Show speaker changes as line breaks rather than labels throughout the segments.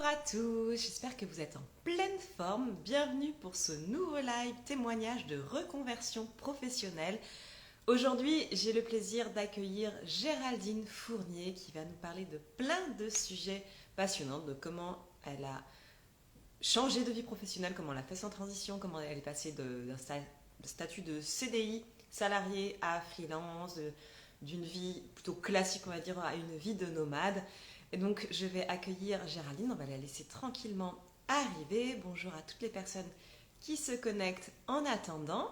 à tous, j'espère que vous êtes en pleine forme. Bienvenue pour ce nouveau live témoignage de reconversion professionnelle. Aujourd'hui, j'ai le plaisir d'accueillir Géraldine Fournier qui va nous parler de plein de sujets passionnants, de comment elle a changé de vie professionnelle, comment elle a fait son transition, comment elle est passée d'un statut de CDI, salarié à freelance, d'une vie plutôt classique, on va dire, à une vie de nomade. Et donc, je vais accueillir Géraldine, on va la laisser tranquillement arriver. Bonjour à toutes les personnes qui se connectent en attendant.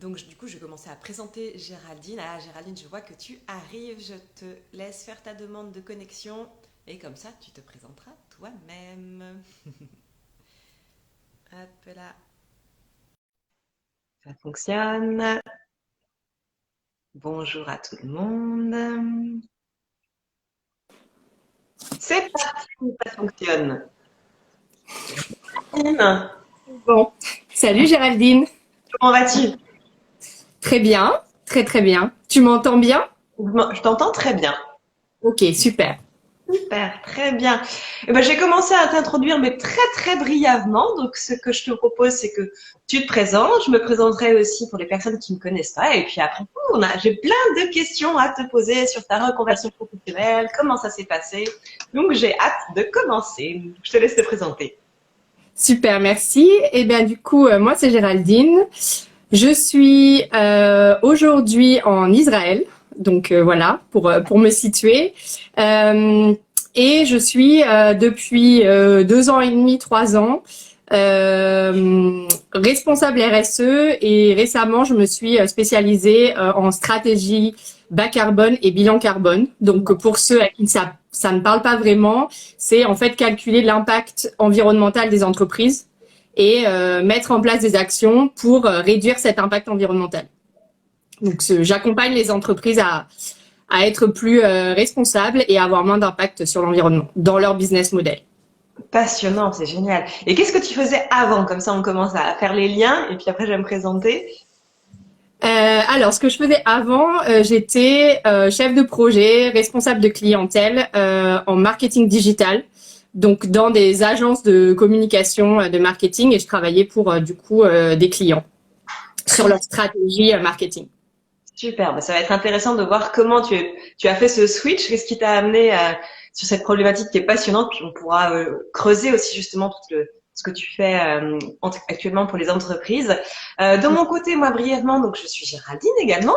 Donc, du coup, je vais commencer à présenter Géraldine. Ah, Géraldine, je vois que tu arrives. Je te laisse faire ta demande de connexion. Et comme ça, tu te présenteras toi-même. Hop là. Ça fonctionne. Bonjour à tout le monde. C'est parti, ça fonctionne.
Bon, salut Géraldine.
Comment vas-tu?
Très bien, très bien. Tu m'entends bien?
Je t'entends très bien.
Ok, super.
Super, très bien. Eh ben, j'ai commencé à t'introduire, mais très brièvement. Donc, ce que je te propose, c'est que tu te présentes. Je me présenterai aussi pour les personnes qui ne me connaissent pas. Et puis après, j'ai plein de questions à te poser sur ta reconversion professionnelle, comment ça s'est passé. Donc, j'ai hâte de commencer. Je te laisse te présenter.
Super, merci. Et bien du coup, moi c'est Géraldine. Je suis aujourd'hui en Israël. Donc voilà, pour me situer. Et je suis depuis 2 ans et demi, 3 ans, responsable RSE, et récemment je me suis spécialisée en stratégie bas carbone et bilan carbone. Donc pour ceux à qui ça ne parle pas vraiment, c'est en fait calculer l'impact environnemental des entreprises et mettre en place des actions pour réduire cet impact environnemental. Donc j'accompagne les entreprises à être plus responsables et avoir moins d'impact sur l'environnement dans leur business model.
Passionnant, c'est génial. Et qu'est-ce que tu faisais avant? Comme ça, on commence à faire les liens et puis après, je vais me présenter.
Alors, ce que je faisais avant, j'étais chef de projet, responsable de clientèle en marketing digital, donc dans des agences de communication de marketing, et je travaillais pour du coup des clients sur leur stratégie marketing.
Super, bah, ça va être intéressant de voir comment tu as fait ce switch, qu'est-ce qui t'a amené sur cette problématique qui est passionnante, puis on pourra creuser aussi justement ce que tu fais actuellement pour les entreprises. De mon côté, moi brièvement, donc je suis Géraldine également,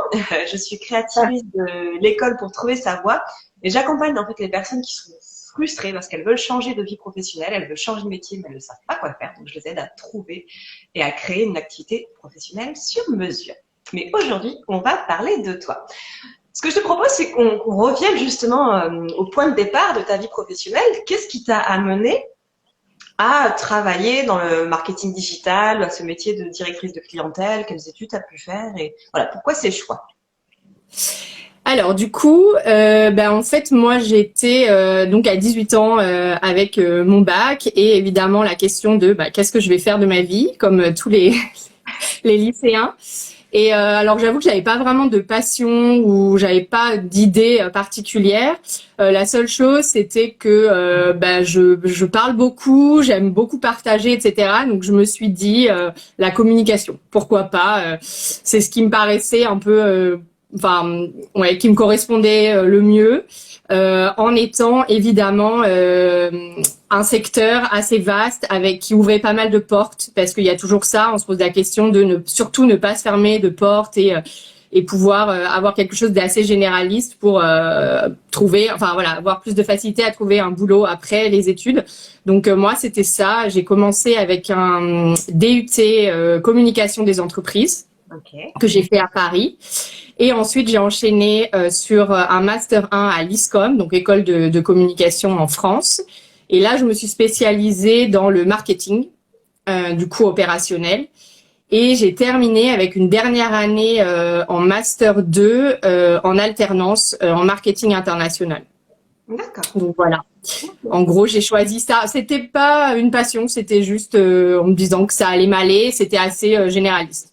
je suis créatrice de l'école pour trouver sa voie et j'accompagne en fait les personnes qui sont frustrées parce qu'elles veulent changer de vie professionnelle, elles veulent changer de métier mais elles ne savent pas quoi faire, donc je les aide à trouver et à créer une activité professionnelle sur mesure. Mais aujourd'hui, on va parler de toi. Ce que je te propose, c'est qu'on revienne justement au point de départ de ta vie professionnelle. Qu'est-ce qui t'a amené à travailler dans le marketing digital, à ce métier de directrice de clientèle? Quelles études tu as pu faire? Et voilà, pourquoi ces choix?
Alors du coup, en fait, moi j'étais donc à 18 ans avec mon bac, et évidemment la question de qu'est-ce que je vais faire de ma vie, comme tous les les lycéens. Et alors j'avoue que j'avais pas vraiment de passion ou j'avais pas d'idée particulière. La seule chose, c'était que je parle beaucoup, j'aime beaucoup partager, etc. Donc je me suis dit la communication, pourquoi pas. C'est ce qui me paraissait un peu, qui me correspondait le mieux, en étant évidemment un secteur assez vaste qui ouvrait pas mal de portes, parce qu'il y a toujours ça, on se pose la question de surtout ne pas se fermer de portes et pouvoir avoir quelque chose d'assez généraliste pour avoir plus de facilité à trouver un boulot après les études. Donc moi c'était ça, j'ai commencé avec un DUT communication des entreprises.
Okay.
Que j'ai fait à Paris. Et ensuite, j'ai enchaîné sur un Master 1 à l'ISCOM, donc école de communication en France. Et là, je me suis spécialisée dans le marketing, du coup opérationnel. Et j'ai terminé avec une dernière année en Master 2 en alternance en marketing international.
D'accord.
Donc voilà. En gros, j'ai choisi ça. C'était pas une passion, c'était juste en me disant que ça allait m'aller. C'était assez généraliste.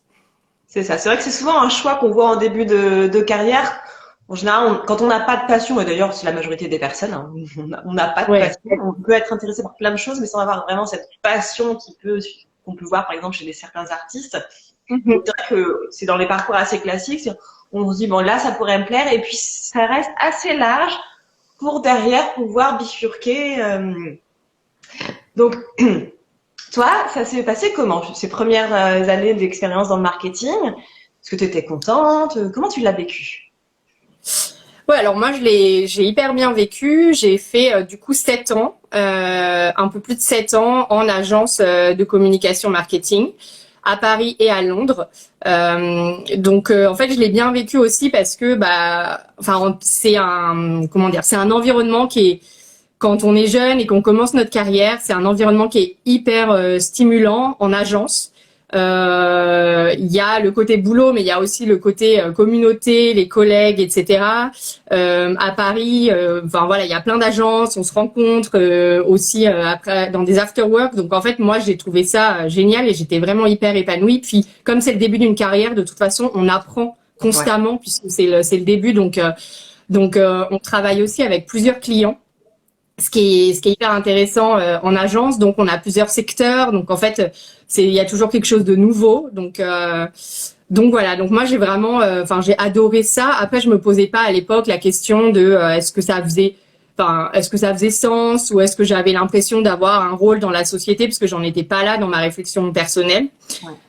C'est ça. C'est vrai que c'est souvent un choix qu'on voit en début de carrière. En général, quand on n'a pas de passion, et d'ailleurs c'est la majorité des personnes, hein, on n'a pas de
Ouais.
passion, on peut être intéressé par plein de choses, mais sans avoir vraiment cette passion qu'on peut voir par exemple chez certains artistes.
Mhm.
C'est vrai que c'est dans les parcours assez classiques, on se dit bon là ça pourrait me plaire, et puis ça reste assez large pour derrière pouvoir bifurquer. Donc toi, ça s'est passé comment ces premières années d'expérience dans le marketing? Est-ce que tu étais contente? Comment tu l'as vécu?
Ouais, alors moi j'ai hyper bien vécu. J'ai fait du coup 7 ans, un peu plus de 7 ans en agence de communication marketing à Paris et à Londres. Donc en fait je l'ai bien vécu aussi parce que enfin c'est un comment dire, c'est un environnement qui est quand on est jeune et qu'on commence notre carrière, c'est un environnement qui est hyper stimulant en agence. Il y a le côté boulot, mais il y a aussi le côté communauté, les collègues, etc. À Paris, enfin voilà, il y a plein d'agences, on se rencontre aussi après dans des after-work. Donc en fait, moi, j'ai trouvé ça génial et j'étais vraiment hyper épanouie. Puis comme c'est le début d'une carrière, de toute façon, on apprend constamment puisque c'est le début. Donc on travaille aussi avec plusieurs clients. Ce qui est hyper intéressant en agence, donc on a plusieurs secteurs, donc en fait il y a toujours quelque chose de nouveau, donc voilà, donc moi j'ai vraiment, enfin j'ai adoré ça. Après je me posais pas à l'époque la question de est-ce que ça faisait sens ou est-ce que j'avais l'impression d'avoir un rôle dans la société parce que j'en étais pas là dans ma réflexion personnelle.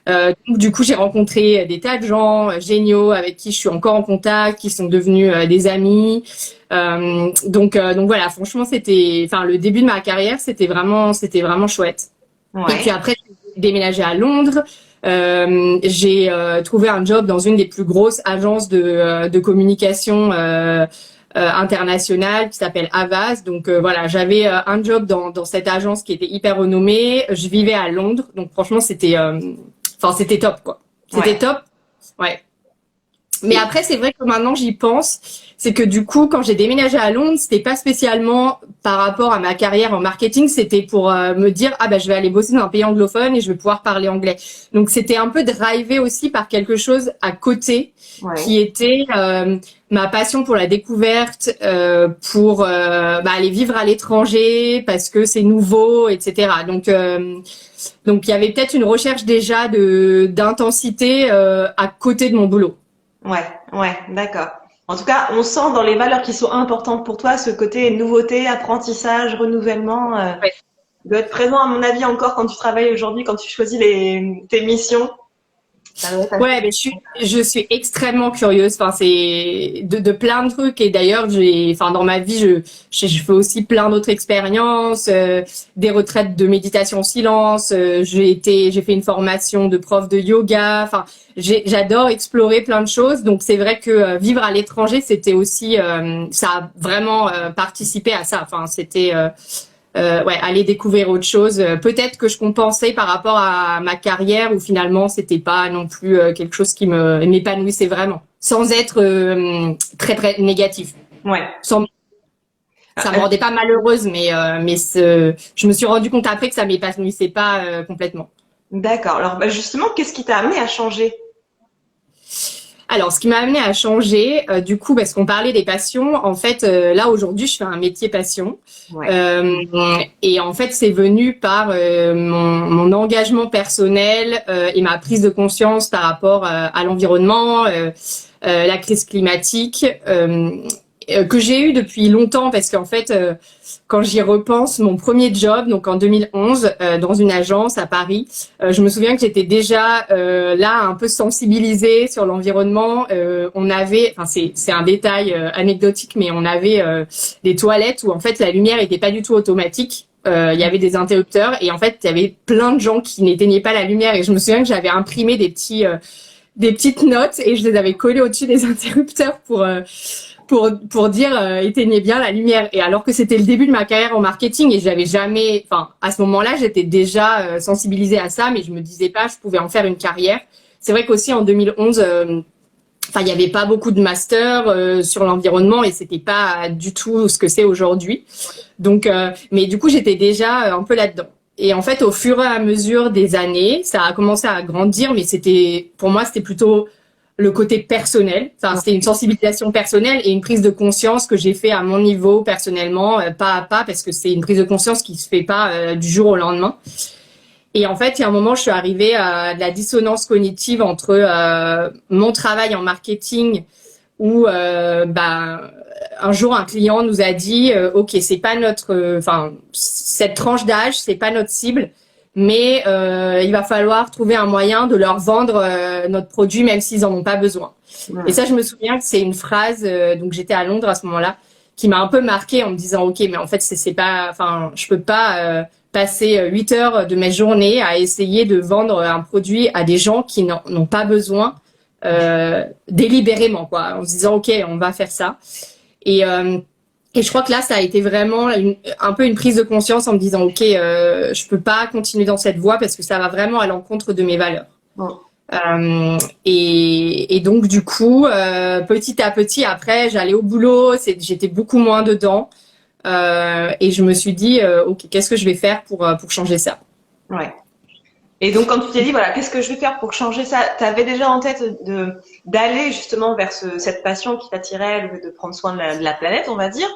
Ouais.
Donc, du coup, j'ai rencontré des tas de gens géniaux avec qui je suis encore en contact, qui sont devenus des amis. Donc voilà, franchement, enfin, le début de ma carrière, c'était vraiment chouette. Et puis
Ouais.
après, j'ai déménagé à Londres. J'ai trouvé un job dans une des plus grosses agences de communication internationale qui s'appelle Havas. Donc voilà, j'avais un job dans cette agence qui était hyper renommée. Je vivais à Londres, donc franchement, c'était top, quoi. C'était
Ouais.
top. Ouais. Mais
Et
après, c'est vrai que maintenant j'y pense, c'est que du coup, quand j'ai déménagé à Londres, c'était pas spécialement par rapport à ma carrière en marketing, c'était pour me dire ah bah je vais aller bosser dans un pays anglophone et je vais pouvoir parler anglais. Donc c'était un peu drivé aussi par quelque chose à côté
ouais.
qui était ma passion pour la découverte, pour aller vivre à l'étranger parce que c'est nouveau, etc. Donc il y avait peut-être une recherche déjà de d'intensité à côté de mon boulot.
Ouais, ouais, d'accord. En tout cas, on sent dans les valeurs qui sont importantes pour toi ce côté nouveauté, apprentissage, renouvellement, doit être présent à mon avis encore quand tu travailles aujourd'hui, quand tu choisis tes missions. Ça doit être assez-
Ouais, mais je suis extrêmement curieuse. Enfin, c'est de plein de trucs. Et d'ailleurs, enfin, dans ma vie, je fais aussi plein d'autres expériences, des retraites de méditation en silence. J'ai fait une formation de prof de yoga. Enfin, j'adore explorer plein de choses. Donc, c'est vrai que vivre à l'étranger, c'était aussi, ça a vraiment participé à ça. Enfin, c'était ouais, aller découvrir autre chose. Peut-être que je compensais par rapport à ma carrière où finalement c'était pas non plus quelque chose qui m'épanouissait vraiment, sans être très très négatif.
Ouais.
Sans, ça me rendait pas malheureuse, je me suis rendu compte après que ça m'épanouissait pas complètement.
D'accord. Alors, bah, justement, qu'est-ce qui t'a amené à changer?
Alors, ce qui m'a amené à changer, du coup, parce qu'on parlait des passions, en fait, là aujourd'hui, je fais un métier passion,
Ouais.
euh, et en fait, c'est venu par mon engagement personnel et ma prise de conscience par rapport à l'environnement, la crise climatique, que j'ai eu depuis longtemps, parce qu'en fait, quand j'y repense, mon premier job, donc en 2011, dans une agence à Paris. Je me souviens que j'étais déjà là un peu sensibilisée sur l'environnement. On avait, enfin c'est un détail anecdotique, mais on avait des toilettes où en fait la lumière était pas du tout automatique. Il y avait des interrupteurs et en fait il y avait plein de gens qui n'éteignaient pas la lumière et je me souviens que j'avais imprimé des petites notes et je les avais collées au-dessus des interrupteurs pour dire éteignez bien la lumière. Et alors que c'était le début de ma carrière en marketing et j'avais jamais, enfin à ce moment-là j'étais déjà sensibilisée à ça, mais je me disais pas je pouvais en faire une carrière. C'est vrai qu'aussi en 2011, enfin il y avait pas beaucoup de masters sur l'environnement et c'était pas du tout ce que c'est aujourd'hui. Donc, mais du coup j'étais déjà un peu là-dedans. Et en fait, au fur et à mesure des années, ça a commencé à grandir, mais pour moi, c'était plutôt le côté personnel. Enfin, c'était une sensibilisation personnelle et une prise de conscience que j'ai fait à mon niveau personnellement, pas à pas, parce que c'est une prise de conscience qui se fait pas du jour au lendemain. Et en fait, il y a un moment, je suis arrivée à de la dissonance cognitive entre mon travail en marketing où un jour un client nous a dit OK, c'est pas notre cette tranche d'âge, c'est pas notre cible, mais il va falloir trouver un moyen de leur vendre notre produit même s'ils en ont pas besoin. Ouais. Et ça, je me souviens que c'est une phrase donc j'étais à Londres à ce moment-là qui m'a un peu marquée en me disant OK, mais en fait c'est pas je peux pas passer 8 heures de mes journées à essayer de vendre un produit à des gens qui n'ont pas besoin délibérément, quoi, en se disant OK, on va faire ça. Et je crois que là, ça a été vraiment un peu une prise de conscience en me disant OK, je peux pas continuer dans cette voie parce que ça va vraiment à l'encontre de mes valeurs. Et donc du coup, petit à petit, après, j'allais au boulot, j'étais beaucoup moins dedans. Et je me suis dit, OK, qu'est-ce que je vais faire pour changer ça?
Ouais. Et donc, quand tu t'es dit, voilà, qu'est-ce que je vais faire pour changer ça, tu avais déjà en tête d'aller justement vers cette passion qui t'attirait, de prendre soin de la planète, on va dire.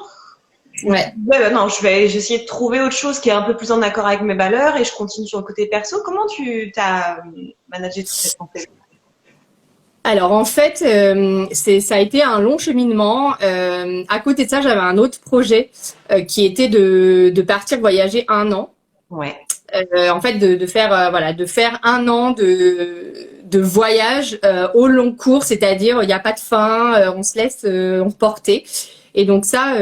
Ouais.
Non, j'ai essayé de trouver autre chose qui est un peu plus en accord avec mes valeurs et je continue sur le côté perso. Comment tu t'as managé toute cette pensée?
Alors en fait, ça a été un long cheminement. À côté de ça, j'avais un autre projet qui était de partir voyager 1 an.
Ouais.
En fait, de faire un an de voyage au long cours, c'est-à-dire il n'y a pas de fin, on se laisse emporter. Et donc ça,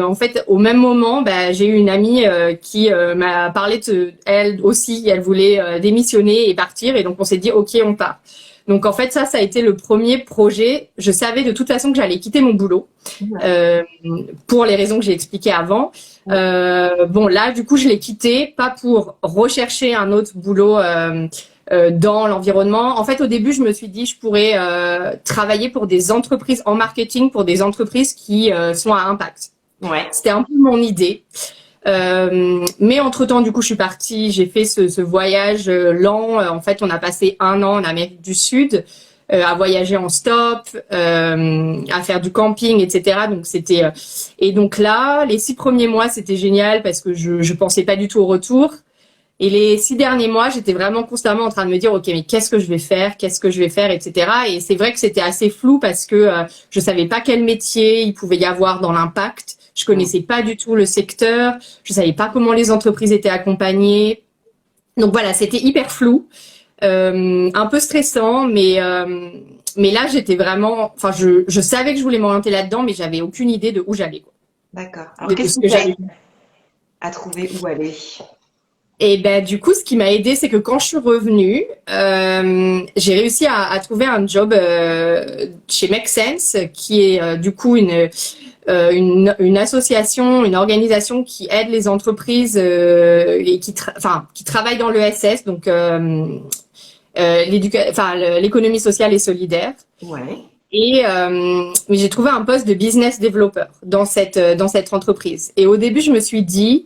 en fait, au même moment, j'ai eu une amie qui m'a parlé elle aussi, elle voulait démissionner et partir. Et donc on s'est dit OK, on part. Donc en fait, ça a été le premier projet. Je savais de toute façon que j'allais quitter mon boulot pour les raisons que j'ai expliquées avant. Là, du coup, je l'ai quitté, pas pour rechercher un autre boulot dans l'environnement. En fait, au début, je me suis dit, je pourrais travailler pour des entreprises en marketing, pour des entreprises qui sont à impact.
Ouais.
C'était un peu mon idée. Mais entre-temps, du coup, je suis partie, j'ai fait ce voyage lent. En fait, on a passé 1 an en Amérique du Sud à voyager en stop, à faire du camping, etc. Donc, c'était et donc là, les 6 premiers mois, c'était génial parce que je pensais pas du tout au retour. Et les 6 derniers mois, j'étais vraiment constamment en train de me dire, OK, mais qu'est-ce que je vais faire, etc. Et c'est vrai que c'était assez flou parce que je savais pas quel métier il pouvait y avoir dans l'impact. Je connaissais pas du tout le secteur. Je savais pas comment les entreprises étaient accompagnées. Donc voilà, c'était hyper flou, un peu stressant, mais là, j'étais vraiment, je savais que je voulais m'orienter là-dedans, mais j'avais aucune idée de où j'allais, quoi.
D'accord. Alors, qu'est-ce que j'allais à trouver où aller?
Et du coup, ce qui m'a aidé, c'est que quand je suis revenue, j'ai réussi à trouver un job chez Make Sense, qui est du coup une association, une organisation qui aide les entreprises et qui travaille dans l'ESS, donc l'économie sociale et solidaire.
Ouais.
Et mais j'ai trouvé un poste de business developer dans cette entreprise. Et au début, je me suis dit,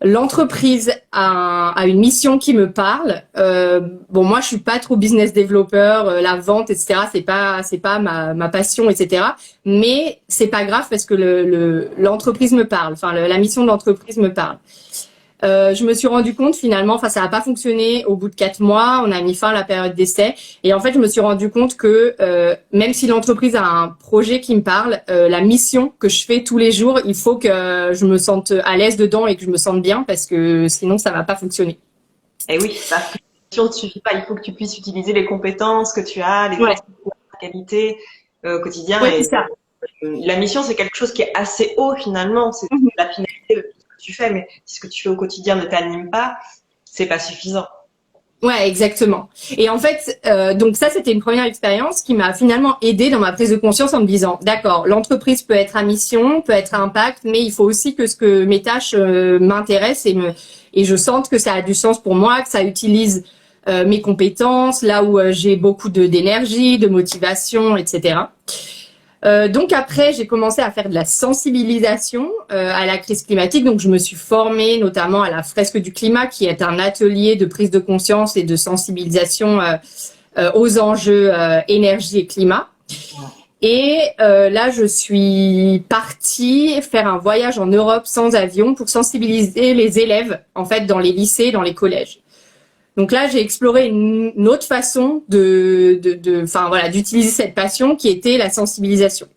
l'entreprise a une mission qui me parle. Moi, je suis pas trop business developer, la vente, etc. C'est pas ma passion, etc. Mais c'est pas grave parce que l'entreprise me parle. La mission de l'entreprise me parle. Je me suis rendu compte finalement, ça n'a pas fonctionné au bout de 4 mois. On a mis fin à la période d'essai. Et en fait, je me suis rendu compte que même si l'entreprise a un projet qui me parle, la mission que je fais tous les jours, il faut que je me sente à l'aise dedans et que je me sente bien parce que sinon, ça va pas fonctionner.
Et oui, la mission ne suffit pas. Il faut que tu puisses utiliser les compétences que tu as, les qualités au quotidien.
Ouais, c'est ça.
La mission, c'est quelque chose qui est assez haut finalement. C'est la finalité de tout ce que tu fais, mais si ce que tu fais au quotidien ne t'anime pas, c'est pas suffisant.
Ouais, exactement. Et en fait, donc ça, c'était une première expérience qui m'a finalement aidée dans ma prise de conscience en me disant, d'accord, l'entreprise peut être à mission, peut être à impact, mais il faut aussi que mes tâches m'intéressent et je sente que ça a du sens pour moi, que ça utilise mes compétences, là où j'ai beaucoup d'énergie, de motivation, etc. Donc après, j'ai commencé à faire de la sensibilisation à la crise climatique. Donc je me suis formée notamment à la fresque du climat, qui est un atelier de prise de conscience et de sensibilisation aux enjeux énergie et climat. Et là, je suis partie faire un voyage en Europe sans avion pour sensibiliser les élèves, en fait, dans les lycées, dans les collèges. Donc là, j'ai exploré une autre façon d'utiliser cette passion qui était la sensibilisation.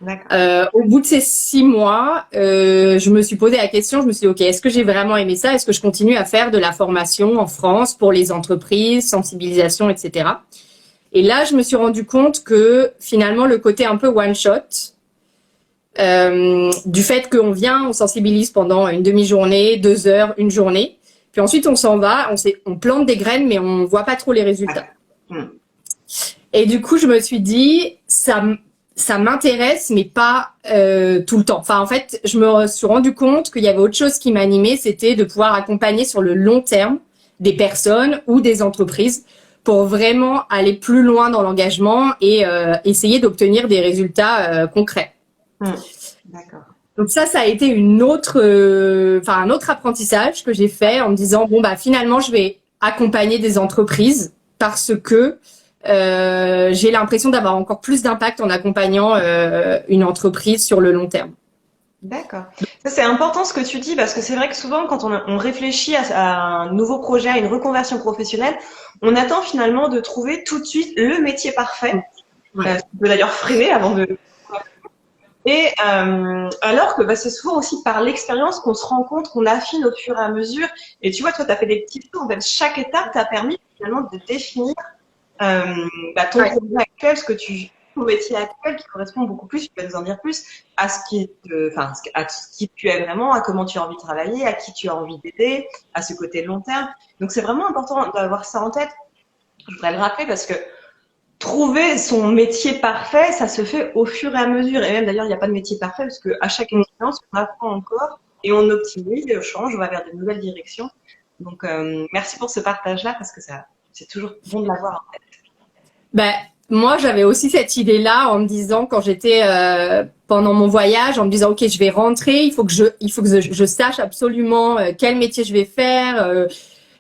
Au bout de ces 6 mois, je me suis posé la question, je me suis dit, ok, est-ce que j'ai vraiment aimé ça? Est-ce que je continue à faire de la formation en France pour les entreprises, sensibilisation, etc. Et là, je me suis rendu compte que finalement, le côté un peu one-shot, du fait qu'on vient, on sensibilise pendant une demi-journée, 2 heures, une journée, puis ensuite on s'en va, on plante des graines, mais on voit pas trop les résultats. Et du coup, je me suis dit, ça m'intéresse, mais pas tout le temps. Enfin, en fait, je me suis rendu compte qu'il y avait autre chose qui m'animait, c'était de pouvoir accompagner sur le long terme des personnes ou des entreprises pour vraiment aller plus loin dans l'engagement et essayer d'obtenir des résultats concrets.
D'accord.
Donc ça a été un autre apprentissage que j'ai fait en me disant, bon, bah, finalement, je vais accompagner des entreprises parce que j'ai l'impression d'avoir encore plus d'impact en accompagnant une entreprise sur le long terme.
D'accord. Ça, c'est important ce que tu dis parce que c'est vrai que souvent quand on réfléchit à un nouveau projet, à une reconversion professionnelle, on attend finalement de trouver tout de suite le métier parfait. Ça peut d'ailleurs freiner avant de... Et alors que c'est souvent aussi par l'expérience qu'on se rend compte, qu'on affine au fur et à mesure. Et tu vois, toi, tu as fait des petits tours. En fait, chaque étape t'a permis finalement de définir ton projet actuel, ton métier actuel qui correspond beaucoup plus, tu vas nous en dire plus, à ce qui tu es vraiment, à comment tu as envie de travailler, à qui tu as envie d'aider, à ce côté long terme. Donc c'est vraiment important d'avoir ça en tête. Je voudrais le rappeler parce que trouver son métier parfait, ça se fait au fur et à mesure. Et même d'ailleurs, il n'y a pas de métier parfait parce qu'à chaque expérience, on apprend encore et on optimise et on change, on va vers de nouvelles directions. Donc merci pour ce partage-là parce que c'est toujours bon de l'avoir en tête.
Moi, j'avais aussi cette idée-là en me disant, quand j'étais pendant mon voyage, en me disant, ok, je vais rentrer, il faut que je sache absolument quel métier je vais faire.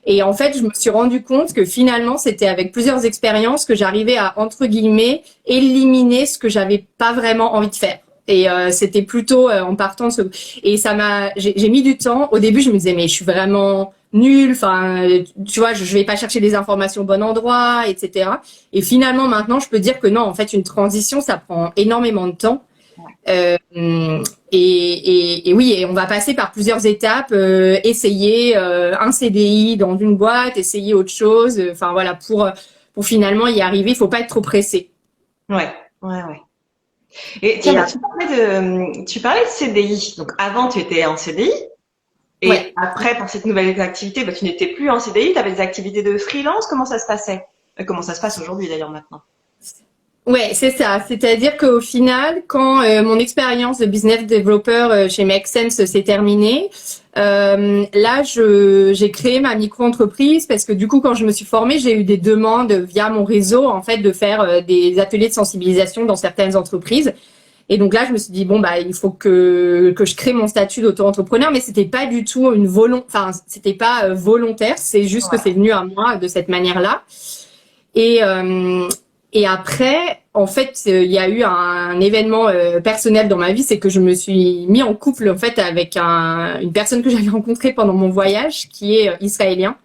Et en fait, je me suis rendu compte que finalement, c'était avec plusieurs expériences que j'arrivais à, entre guillemets, éliminer ce que j'avais pas vraiment envie de faire. Et c'était plutôt en partant de ce... Et j'ai mis du temps. Au début, je me disais, mais je suis vraiment nulle. Enfin, tu vois, je vais pas chercher des informations au bon endroit, etc. Et finalement, maintenant, je peux dire que non, en fait, une transition, ça prend énormément de temps. Et oui, et on va passer par plusieurs étapes, essayer un CDI dans une boîte, essayer autre chose. Enfin voilà, pour finalement y arriver, il faut pas être trop pressé.
Ouais. Et tiens, tu parlais de CDI. Donc avant, tu étais en CDI. Et après, pour cette nouvelle activité, tu n'étais plus en CDI. Tu avais des activités de freelance. Comment ça se passait? Comment ça se passe aujourd'hui d'ailleurs maintenant?
Ouais, c'est ça. C'est-à-dire qu'au final, quand mon expérience de business developer chez Make Sense s'est terminée, là, j'ai créé ma micro-entreprise parce que du coup, quand je me suis formée, j'ai eu des demandes via mon réseau, en fait, de faire des ateliers de sensibilisation dans certaines entreprises. Et donc là, je me suis dit, bon, il faut que je crée mon statut d'auto-entrepreneur, mais c'était pas du tout c'était pas volontaire. C'est juste que c'est venu à moi de cette manière-là. Et après, en fait, il y a eu un événement personnel dans ma vie, c'est que je me suis mis en couple en fait avec une personne que j'avais rencontrée pendant mon voyage, qui est israélien.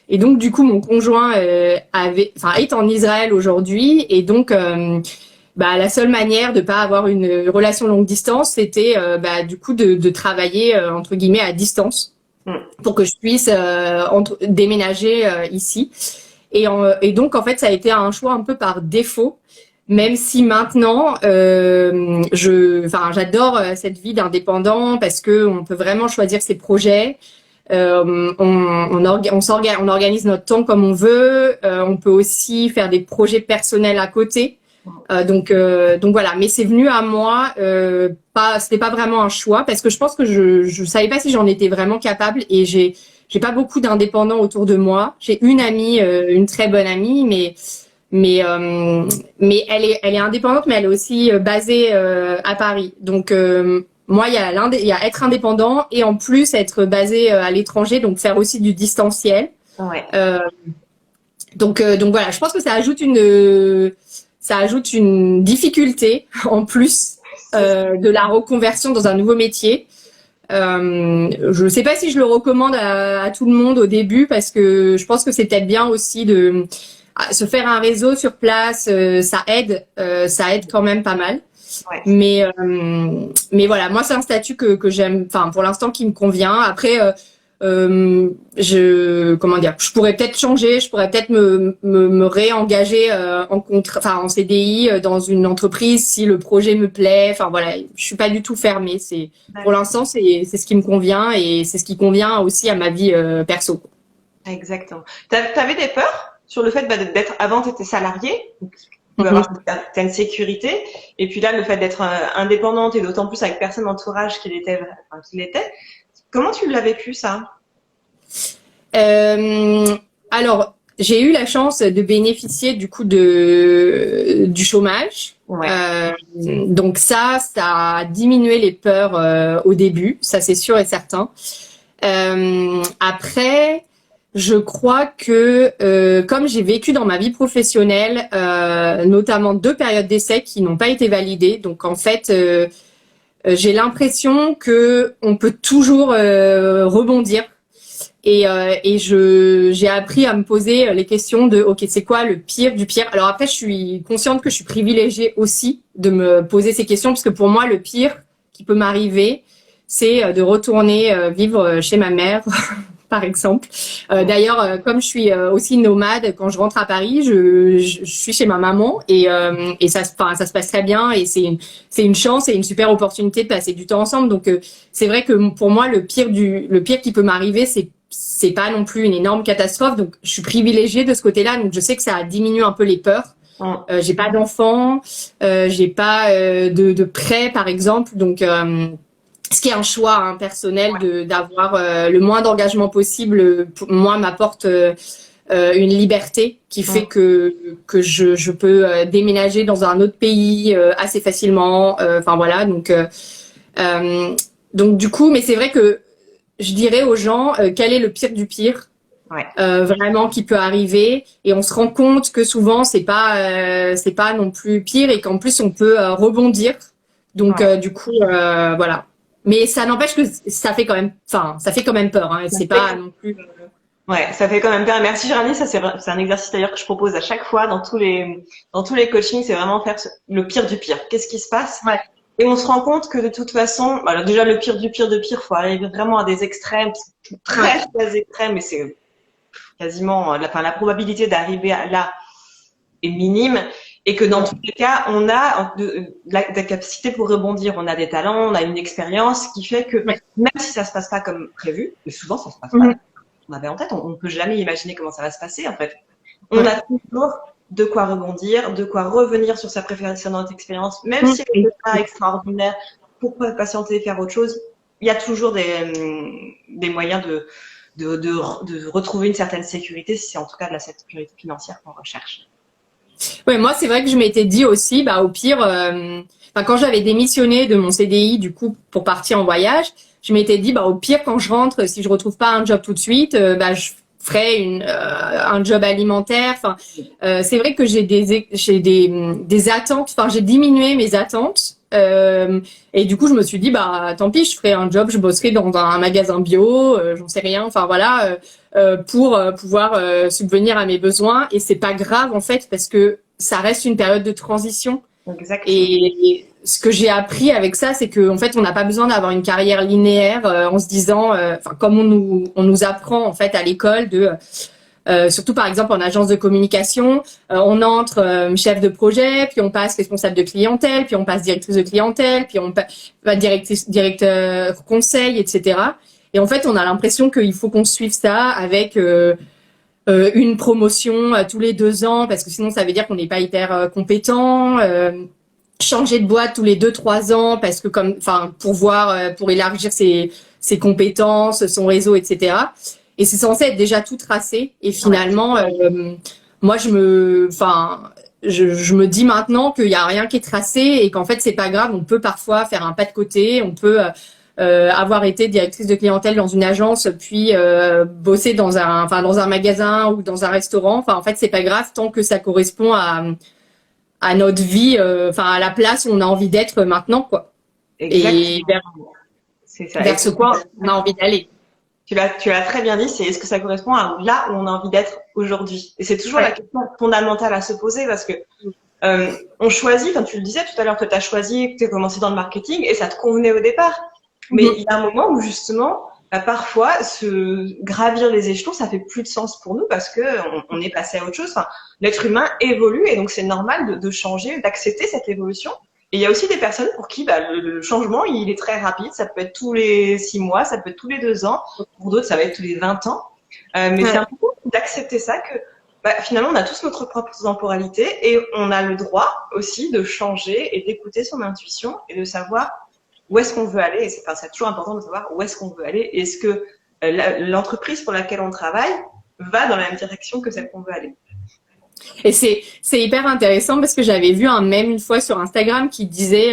Et donc du coup, mon conjoint est en Israël aujourd'hui, et donc la seule manière de pas avoir une relation longue distance, c'était du coup de travailler entre guillemets à distance pour que je puisse déménager ici. Et donc, en fait, ça a été un choix un peu par défaut, même si maintenant, j'adore cette vie d'indépendant parce que on peut vraiment choisir ses projets. On organise notre temps comme on veut. On peut aussi faire des projets personnels à côté. Donc voilà. Mais c'est venu à moi. C'était pas vraiment un choix parce que je pense que je savais pas si j'en étais vraiment capable et j'ai pas beaucoup d'indépendants autour de moi. J'ai une amie, une très bonne amie, mais elle est indépendante, mais elle est aussi basée à Paris. Donc moi, il y a être indépendant et en plus être basé à l'étranger, donc faire aussi du distanciel.
Ouais.
Donc voilà, je pense que ça ajoute une difficulté en plus de la reconversion dans un nouveau métier. Je ne sais pas si je le recommande à tout le monde au début parce que je pense que c'est peut-être bien aussi de se faire un réseau sur place. Ça aide quand même pas mal.
Ouais.
Mais voilà, moi c'est un statut que j'aime, enfin pour l'instant qui me convient. Après, je pourrais peut-être changer, je pourrais peut-être me réengager en CDI dans une entreprise si le projet me plaît. Enfin voilà, je suis pas du tout fermée. Pour l'instant c'est ce qui me convient et c'est ce qui convient aussi à ma vie perso.
Exactement. T'avais des peurs sur le fait d'être avant t'étais salarié, tu peux avoir une certaine sécurité, et puis là le fait d'être indépendante et d'autant plus avec personne d'entourage qu'il était. Comment tu l'as vécu ça?
Alors, j'ai eu la chance de bénéficier du coup du chômage.
Ouais.
Donc ça a diminué les peurs au début, ça c'est sûr et certain. Après, je crois que comme j'ai vécu dans ma vie professionnelle, notamment 2 périodes d'essai qui n'ont pas été validées, donc en fait j'ai l'impression que on peut toujours rebondir et j'ai appris à me poser les questions de ok, c'est quoi le pire du pire. Alors après je suis consciente que je suis privilégiée aussi de me poser ces questions parce que pour moi le pire qui peut m'arriver c'est de retourner vivre chez ma mère par exemple. D'ailleurs, comme je suis aussi nomade, quand je rentre à Paris, je suis chez ma maman et ça se passe très bien et c'est une chance et une super opportunité de passer du temps ensemble. Donc c'est vrai que pour moi le pire qui peut m'arriver, c'est pas non plus une énorme catastrophe. Donc je suis privilégiée de ce côté-là. Donc je sais que ça diminue un peu les peurs. J'ai pas d'enfants, j'ai pas de prêt par exemple. Donc ce qui est un choix personnel d'avoir le moins d'engagement possible, moi m'apporte une liberté qui fait que je peux déménager dans un autre pays assez facilement. Enfin voilà, donc du coup, mais c'est vrai que je dirais aux gens quel est le pire du pire. Vraiment qui peut arriver et on se rend compte que souvent c'est pas non plus pire et qu'en plus on peut rebondir. Donc du coup voilà. Mais ça n'empêche que ça fait quand même peur. Hein, c'est pas non plus.
Ouais, ça fait quand même peur. Merci Géraldine, ça c'est un exercice d'ailleurs que je propose à chaque fois dans tous les coachings, c'est vraiment faire le pire du pire. Qu'est-ce qui se passe? Et on se rend compte que de toute façon, alors déjà le pire du pire de pire, faut arriver vraiment à des extrêmes, très extrêmes, mais c'est quasiment la probabilité d'arriver là est minime. Et que dans tous les cas, on a la capacité pour rebondir. On a des talents, on a une expérience qui fait que même si ça se passe pas comme prévu, mais souvent ça se passe pas. On avait en tête, on peut jamais imaginer comment ça va se passer en fait. On a toujours de quoi rebondir, de quoi revenir sur sa précédente expérience, même si elle n'est pas extraordinaire, pour patienter et faire autre chose. Il y a toujours des moyens de retrouver une certaine sécurité, si c'est en tout cas de la sécurité financière qu'on recherche.
Ouais, moi c'est vrai que je m'étais dit aussi, au pire, quand j'avais démissionné de mon CDI du coup pour partir en voyage, je m'étais dit au pire quand je rentre, si je retrouve pas un job tout de suite, je ferai un job alimentaire. Enfin, c'est vrai que j'ai des attentes. Enfin, j'ai diminué mes attentes. Et du coup, je me suis dit, tant pis, je ferai un job, je bosserai dans un magasin bio, j'en sais rien. Enfin voilà, pour pouvoir subvenir à mes besoins. Et c'est pas grave en fait parce que ça reste une période de transition.
Exactement.
Et ce que j'ai appris avec ça, c'est que en fait, on n'a pas besoin d'avoir une carrière linéaire en se disant, comme on nous apprend en fait à l'école surtout par exemple en agence de communication, on entre chef de projet, puis on passe responsable de clientèle, puis on passe directrice de clientèle, puis on passe directeur conseil, etc. Et en fait, on a l'impression qu'il faut qu'on suive ça avec une promotion tous les 2 ans, parce que sinon ça veut dire qu'on n'est pas hyper compétent. Changer de boîte tous les 2-3 ans, parce que pour élargir ses compétences, son réseau, etc. Et c'est censé être déjà tout tracé. Et finalement, moi, je me dis maintenant qu'il y a rien qui est tracé et qu'en fait, c'est pas grave. On peut parfois faire un pas de côté. On peut avoir été directrice de clientèle dans une agence, puis bosser dans un magasin ou dans un restaurant. Enfin, en fait, c'est pas grave tant que ça correspond à notre vie, à la place où on a envie d'être maintenant, quoi.
Exactement.
Et vers ce quoi on a envie d'aller.
Tu l'as très bien dit, c'est est-ce que ça correspond à là où on a envie d'être aujourd'hui? Et c'est toujours la question fondamentale à se poser parce que on choisit, comme tu le disais tout à l'heure, que tu as choisi, que tu as commencé dans le marketing et ça te convenait au départ. Mais il y a un moment où justement, parfois, se gravir les échelons, ça fait plus de sens pour nous parce que on est passé à autre chose. Enfin, l'être humain évolue et donc c'est normal de changer, d'accepter cette évolution. Et il y a aussi des personnes pour qui le changement, il est très rapide. Ça peut être tous les 6 mois, ça peut être tous les 2 ans. Pour d'autres, ça va être tous les 20 ans. Mais c'est important d'accepter ça, que finalement, on a tous notre propre temporalité et on a le droit aussi de changer et d'écouter son intuition et de savoir où est-ce qu'on veut aller. Et c'est toujours important de savoir où est-ce qu'on veut aller. Est-ce que l'entreprise pour laquelle on travaille va dans la même direction que celle qu'on veut aller?
Et c'est hyper intéressant parce que j'avais vu un mème une fois sur Instagram qui disait,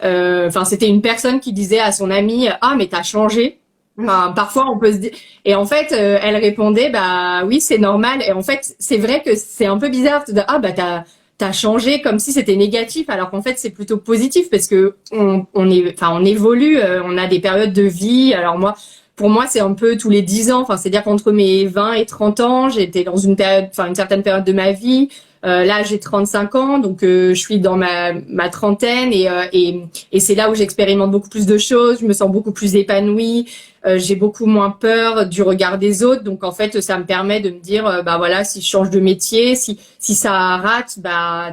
c'était une personne qui disait à son amie, ah mais t'as changé. Enfin, parfois on peut se dire, et en fait elle répondait, bah oui c'est normal. Et en fait c'est vrai que c'est un peu bizarre de dire, ah bah t'as changé, comme si c'était négatif, alors qu'en fait c'est plutôt positif parce que on évolue, on a des périodes de vie. Alors pour moi, c'est un peu tous les 10 ans. Enfin, c'est-à-dire qu'entre mes 20 et 30 ans, j'étais dans une certaine période de ma vie. Là, j'ai 35 ans, donc je suis dans ma trentaine et c'est là où j'expérimente beaucoup plus de choses. Je me sens beaucoup plus épanouie. J'ai beaucoup moins peur du regard des autres. Donc, en fait, ça me permet de me dire, si je change de métier, si ça rate,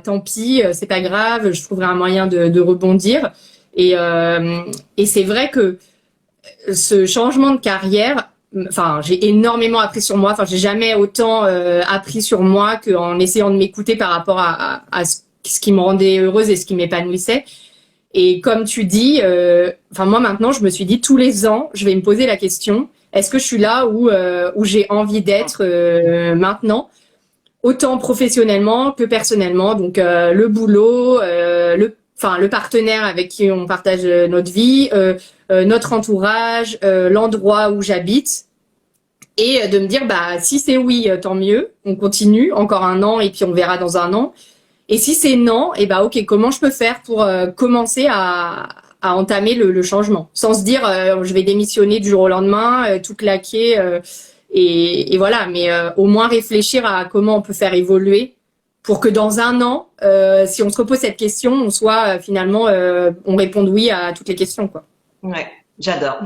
tant pis, c'est pas grave. Je trouverai un moyen de rebondir. Et c'est vrai que ce changement de carrière, j'ai énormément appris sur moi. J'ai jamais autant appris sur moi qu'en essayant de m'écouter par rapport à ce qui me rendait heureuse et ce qui m'épanouissait. Et comme tu dis, moi maintenant, je me suis dit tous les ans, je vais me poser la question, est-ce que je suis là où j'ai envie d'être maintenant, autant professionnellement que personnellement. Donc le boulot, le partenaire avec qui on partage notre vie, notre entourage, l'endroit où j'habite, et de me dire si c'est oui, tant mieux, on continue encore un an et puis on verra dans un an. Et si c'est non, ok, comment je peux faire pour commencer à entamer le changement, sans se dire je vais démissionner du jour au lendemain, tout claquer, et voilà, mais au moins réfléchir à comment on peut faire évoluer pour que dans un an, si on se repose cette question, on soit finalement, on réponde oui à toutes les questions, quoi.
Ouais, j'adore.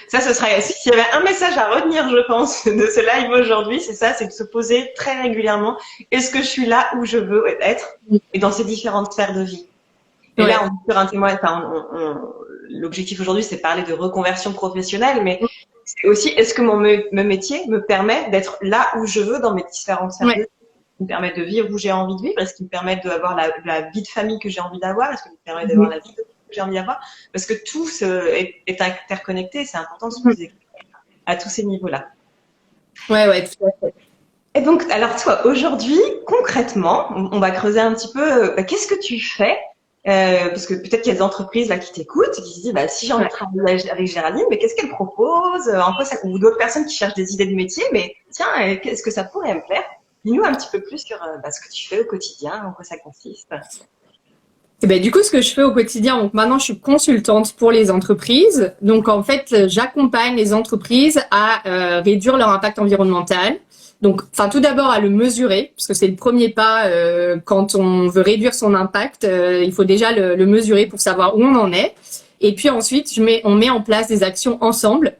Ça, ce sera, s'il y avait un message à retenir, je pense, de ce live aujourd'hui, c'est ça, c'est de se poser très régulièrement, est-ce que je suis là où je veux être et dans ces différentes sphères de vie. Et là, on est sur un témoignage, l'objectif aujourd'hui, c'est de parler de reconversion professionnelle, mais c'est aussi, est-ce que mon métier me permet d'être là où je veux dans mes différentes sphères de vie? Qui me permet de vivre où j'ai envie de vivre? Est-ce qu'il me permet d'avoir la vie de famille que j'ai envie d'avoir? Est-ce qu'il me permet d'avoir la vie que j'ai envie d'avoir? Parce que tout est interconnecté, c'est important de se poser à tous ces niveaux-là.
Ouais, tout à fait.
Et donc, alors toi, aujourd'hui, concrètement, on va creuser un petit peu, qu'est-ce que tu fais? Parce que peut-être qu'il y a des entreprises là qui t'écoutent, qui se disent, si j'ai envie de travailler avec Géraldine, mais qu'est-ce qu'elle propose? En quoi ça, ou d'autres personnes qui cherchent des idées de métier, mais tiens, qu'est-ce que ça pourrait me plaire? Dis-nous un petit peu plus sur ce que tu fais au quotidien, en quoi ça consiste.
Et du coup, ce que je fais au quotidien, donc maintenant, je suis consultante pour les entreprises. Donc, en fait, j'accompagne les entreprises à réduire leur impact environnemental. Donc, tout d'abord à le mesurer, parce que c'est le premier pas quand on veut réduire son impact. Il faut déjà le mesurer pour savoir où on en est. Et puis ensuite, on met en place des actions ensemble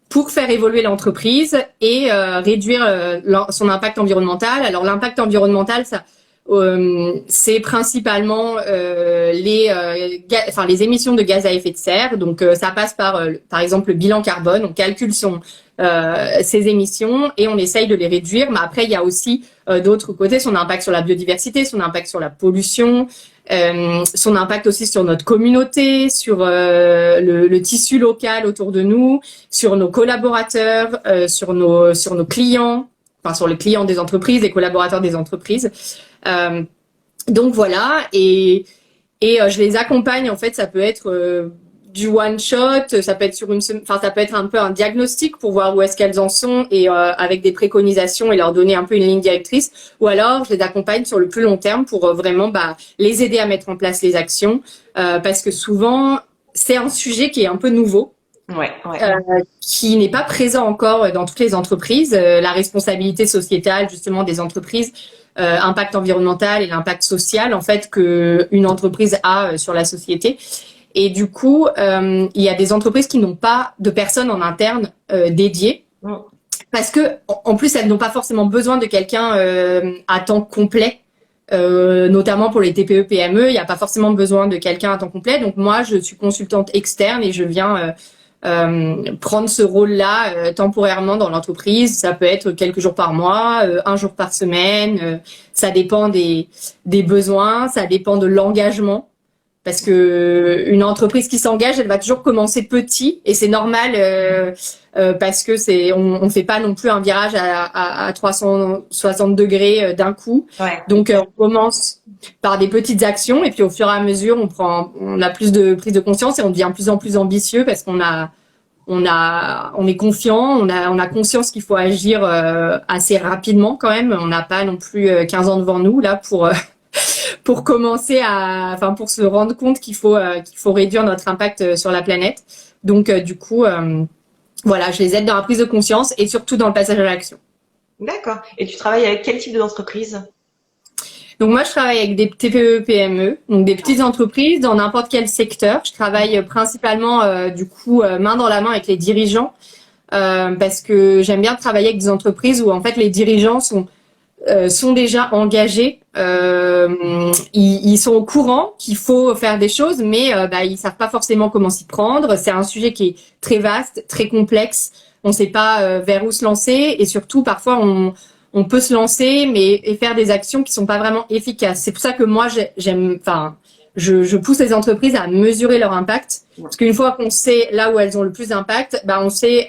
pour faire évoluer l'entreprise et réduire son impact environnemental. Alors, l'impact environnemental, c'est principalement les émissions de gaz à effet de serre. Donc, ça passe par exemple, le bilan carbone. On calcule ses émissions et on essaye de les réduire. Mais après, il y a aussi d'autres côtés, son impact sur la biodiversité, son impact sur la pollution, son impact aussi sur notre communauté, sur le tissu local autour de nous, sur nos collaborateurs, sur nos clients, sur les clients des entreprises, les collaborateurs des entreprises. Donc voilà, et je les accompagne, en fait, ça peut être du one shot, ça peut être ça peut être un peu un diagnostic pour voir où est-ce qu'elles en sont et avec des préconisations et leur donner un peu une ligne directrice. Ou alors, je les accompagne sur le plus long terme pour vraiment les aider à mettre en place les actions parce que souvent, c'est un sujet qui est un peu nouveau. Qui n'est pas présent encore dans toutes les entreprises. La responsabilité sociétale, justement, des entreprises, impact environnemental et l'impact social, en fait, que une entreprise a sur la société. Et du coup, il y a des entreprises qui n'ont pas de personnes en interne dédiées. Parce que, en plus, elles n'ont pas forcément besoin de quelqu'un à temps complet. Notamment pour les TPE, PME, il n'y a pas forcément besoin de quelqu'un à temps complet. Donc moi, je suis consultante externe et je viens prendre ce rôle-là temporairement dans l'entreprise. Ça peut être quelques jours par mois, un jour par semaine. Ça dépend des besoins, ça dépend de l'engagement. Parce que une entreprise qui s'engage, elle va toujours commencer petit et c'est normal parce que on fait pas non plus un virage à 360 degrés d'un coup. Donc on commence par des petites actions et puis au fur et à mesure on a plus de prise de conscience et on devient de plus en plus ambitieux parce qu'on est confiant, on a conscience qu'il faut agir assez rapidement quand même. On n'a pas non plus 15 ans devant nous là pour commencer pour se rendre compte qu'il faut réduire notre impact sur la planète. Donc du coup, je les aide dans la prise de conscience et surtout dans le passage à l'action.
D'accord. Et tu travailles avec quel type d'entreprise ?
Donc moi, je travaille avec des TPE, PME, donc des petites entreprises dans n'importe quel secteur. Je travaille principalement main dans la main avec les dirigeants parce que j'aime bien travailler avec des entreprises où en fait les dirigeants sont déjà engagés, ils sont au courant qu'il faut faire des choses, mais ils savent pas forcément comment s'y prendre. C'est un sujet qui est très vaste, très complexe. On ne sait pas vers où se lancer et surtout parfois on peut se lancer et faire des actions qui sont pas vraiment efficaces. C'est pour ça que moi je pousse les entreprises à mesurer leur impact parce qu'une fois qu'on sait là où elles ont le plus d'impact, on sait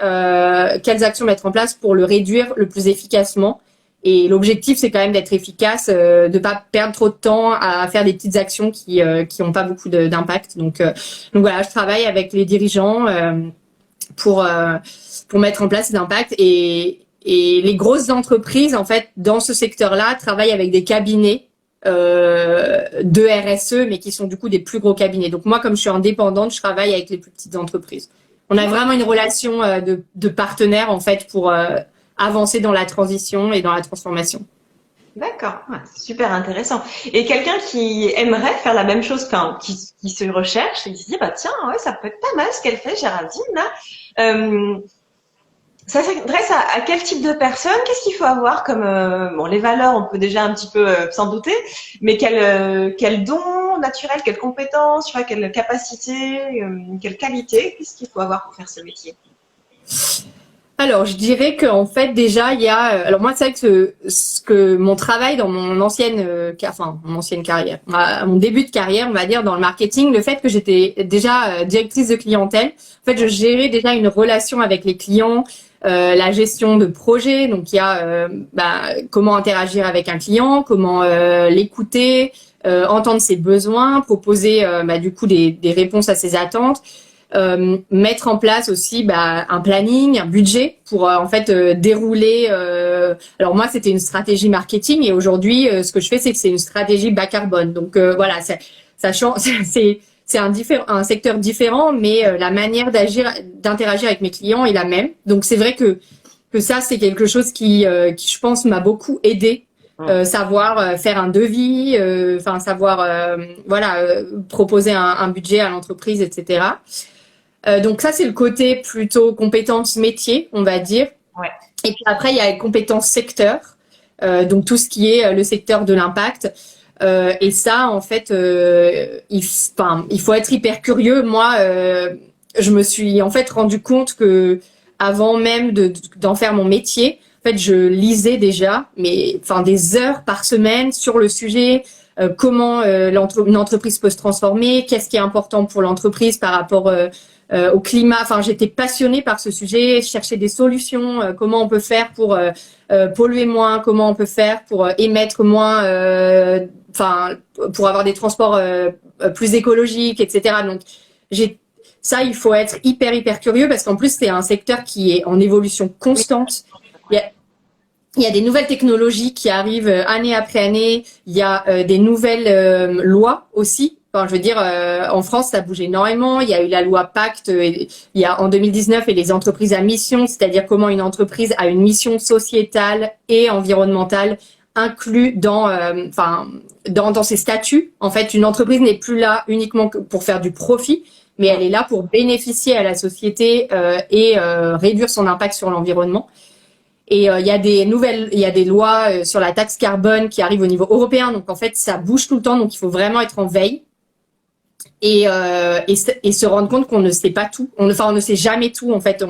quelles actions mettre en place pour le réduire le plus efficacement. Et l'objectif, c'est quand même d'être efficace, de pas perdre trop de temps à faire des petites actions qui ont pas beaucoup d'impact. Donc voilà, je travaille avec les dirigeants pour mettre en place ces impacts. Et les grosses entreprises, en fait, dans ce secteur-là, travaillent avec des cabinets de RSE, mais qui sont du coup des plus gros cabinets. Donc moi, comme je suis indépendante, je travaille avec les plus petites entreprises. On a vraiment une relation de partenaire, en fait, pour avancer dans la transition et dans la transformation.
D'accord, c'est super intéressant. Et quelqu'un qui aimerait faire la même chose, qui se recherche et qui se dit tiens, ça peut être pas mal ce qu'elle fait, Géraldine là. Ça s'adresse à quel type de personne? Qu'est-ce qu'il faut avoir comme les valeurs, on peut déjà un petit peu s'en douter, mais quel don naturel, quelle compétence, quelle capacité, quelle qualité, qu'est-ce qu'il faut avoir pour faire ce métier?
Alors, je dirais qu'en fait, déjà, il y a... Alors moi, c'est vrai que ce que mon travail dans mon ancienne carrière, mon début de carrière, on va dire, dans le marketing, le fait que j'étais déjà directrice de clientèle, en fait, je gérais déjà une relation avec les clients, la gestion de projet. Donc, il y a comment interagir avec un client, comment l'écouter, entendre ses besoins, proposer du coup des réponses à ses attentes. Mettre en place aussi un planning, un budget pour dérouler. Alors moi, c'était une stratégie marketing et aujourd'hui, ce que je fais, c'est une stratégie bas carbone. Donc voilà, ça change. C'est un secteur différent, mais la manière d'interagir avec mes clients est la même. Donc c'est vrai que ça, c'est quelque chose qui je pense m'a beaucoup aidé. Savoir faire un devis, proposer un budget à l'entreprise, etc. Donc ça, c'est le côté plutôt compétences métier, on va dire.
Ouais.
Et puis après, il y a les compétences secteur, donc tout ce qui est le secteur de l'impact. Et ça, en fait, il faut être hyper curieux. Moi, je me suis en fait rendu compte que avant même d'en faire mon métier, en fait, je lisais déjà, des heures par semaine sur le sujet. Comment une entreprise peut se transformer, qu'est-ce qui est important pour l'entreprise par rapport au climat. Enfin, j'étais passionnée par ce sujet, chercher des solutions, comment on peut faire pour polluer moins, comment on peut faire pour émettre moins, pour avoir des transports plus écologiques, etc. Donc, Ça, il faut être hyper curieux parce qu'en plus, c'est un secteur qui est en évolution constante. Il y a des nouvelles technologies qui arrivent année après année. Il y a des nouvelles lois aussi. Enfin, je veux dire, en France, ça bouge énormément. Il y a eu la loi Pacte il y a en 2019 et les entreprises à mission, c'est-à-dire comment une entreprise a une mission sociétale et environnementale inclus dans ses statuts. En fait, une entreprise n'est plus là uniquement pour faire du profit, mais elle est là pour bénéficier à la société et réduire son impact sur l'environnement. Et il y a des lois sur la taxe carbone qui arrivent au niveau européen. Donc en fait, ça bouge tout le temps. Donc il faut vraiment être en veille et se rendre compte qu'on ne sait pas tout. On ne sait jamais tout. En fait,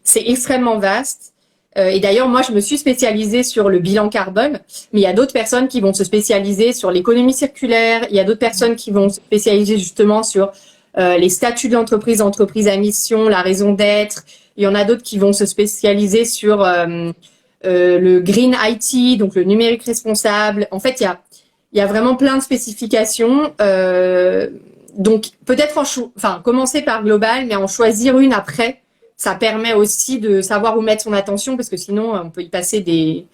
c'est extrêmement vaste. Et d'ailleurs, moi, je me suis spécialisée sur le bilan carbone, mais il y a d'autres personnes qui vont se spécialiser sur l'économie circulaire. Il y a d'autres personnes qui vont se spécialiser justement sur les statuts de l'entreprise, entreprise à mission, la raison d'être. Il y en a d'autres qui vont se spécialiser sur le green IT, donc le numérique responsable. En fait, il y a vraiment plein de spécifications. Donc, peut-être commencer par global, mais en choisir une après. Ça permet aussi de savoir où mettre son attention parce que sinon, on peut y passer des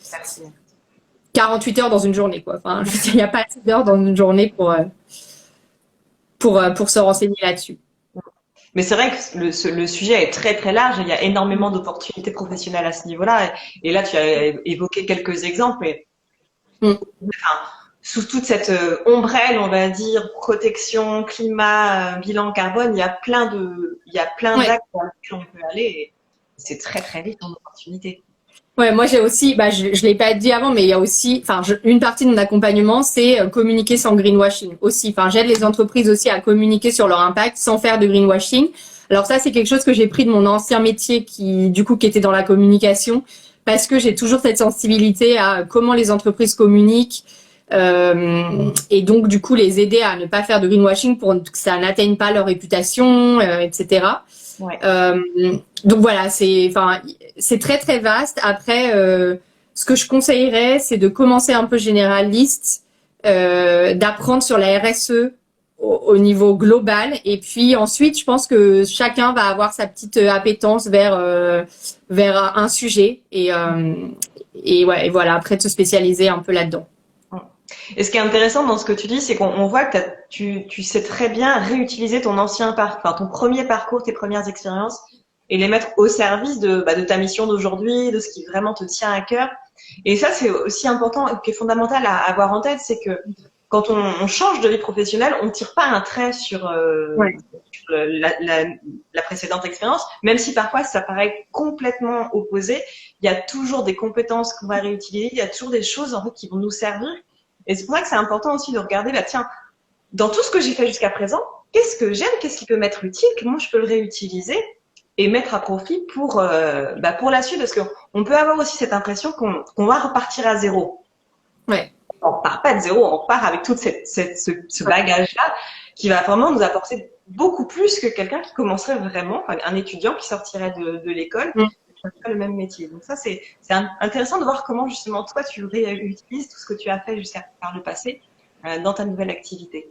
48 heures dans une journée, quoi. Enfin, il n'y a pas assez d'heures dans une journée pour se renseigner là-dessus.
Mais c'est vrai que le sujet est très très large. Il y a énormément d'opportunités professionnelles à ce niveau-là. Et là, tu as évoqué quelques exemples. Mais sous toute cette ombrelle, on va dire, protection, climat, bilan carbone, il y a plein d'actes dans lesquels on peut aller. Et c'est très très riche en opportunités.
Ouais, moi j'ai aussi, je l'ai pas dit avant, mais il y a aussi, une partie de mon accompagnement, c'est communiquer sans greenwashing aussi. Enfin, j'aide les entreprises aussi à communiquer sur leur impact sans faire de greenwashing. Alors ça, c'est quelque chose que j'ai pris de mon ancien métier qui était dans la communication, parce que j'ai toujours cette sensibilité à comment les entreprises communiquent, et donc du coup les aider à ne pas faire de greenwashing pour que ça n'atteigne pas leur réputation, etc. Ouais. Donc voilà, c'est très très vaste. Après, ce que je conseillerais, c'est de commencer un peu généraliste, d'apprendre sur la RSE au niveau global, et puis ensuite, je pense que chacun va avoir sa petite appétence vers un sujet, et voilà, après de se spécialiser un peu là-dedans.
Et ce qui est intéressant dans ce que tu dis, c'est qu'on voit que tu sais très bien réutiliser ton ton premier parcours, tes premières expériences, et les mettre au service de ta mission d'aujourd'hui, de ce qui vraiment te tient à cœur. Et ça, c'est aussi important, qui est fondamental à avoir en tête, c'est que quand on change de vie professionnelle, on ne tire pas un trait sur la précédente expérience, même si parfois ça paraît complètement opposé. Il y a toujours des compétences qu'on va réutiliser, il y a toujours des choses en fait qui vont nous servir. Et c'est pour ça que c'est important aussi de regarder, tiens, dans tout ce que j'ai fait jusqu'à présent, qu'est-ce que j'aime, qu'est-ce qui peut m'être utile, comment je peux le réutiliser et mettre à profit pour la suite, parce qu'on peut avoir aussi cette impression qu'on va repartir à zéro.
Ouais.
On repart pas de zéro, on repart avec tout ce bagage-là qui va vraiment nous apporter beaucoup plus que quelqu'un qui commencerait vraiment, un étudiant qui sortirait de l'école. Pas le même métier. Donc ça, c'est intéressant de voir comment justement toi tu réutilises tout ce que tu as fait par le passé dans ta nouvelle activité.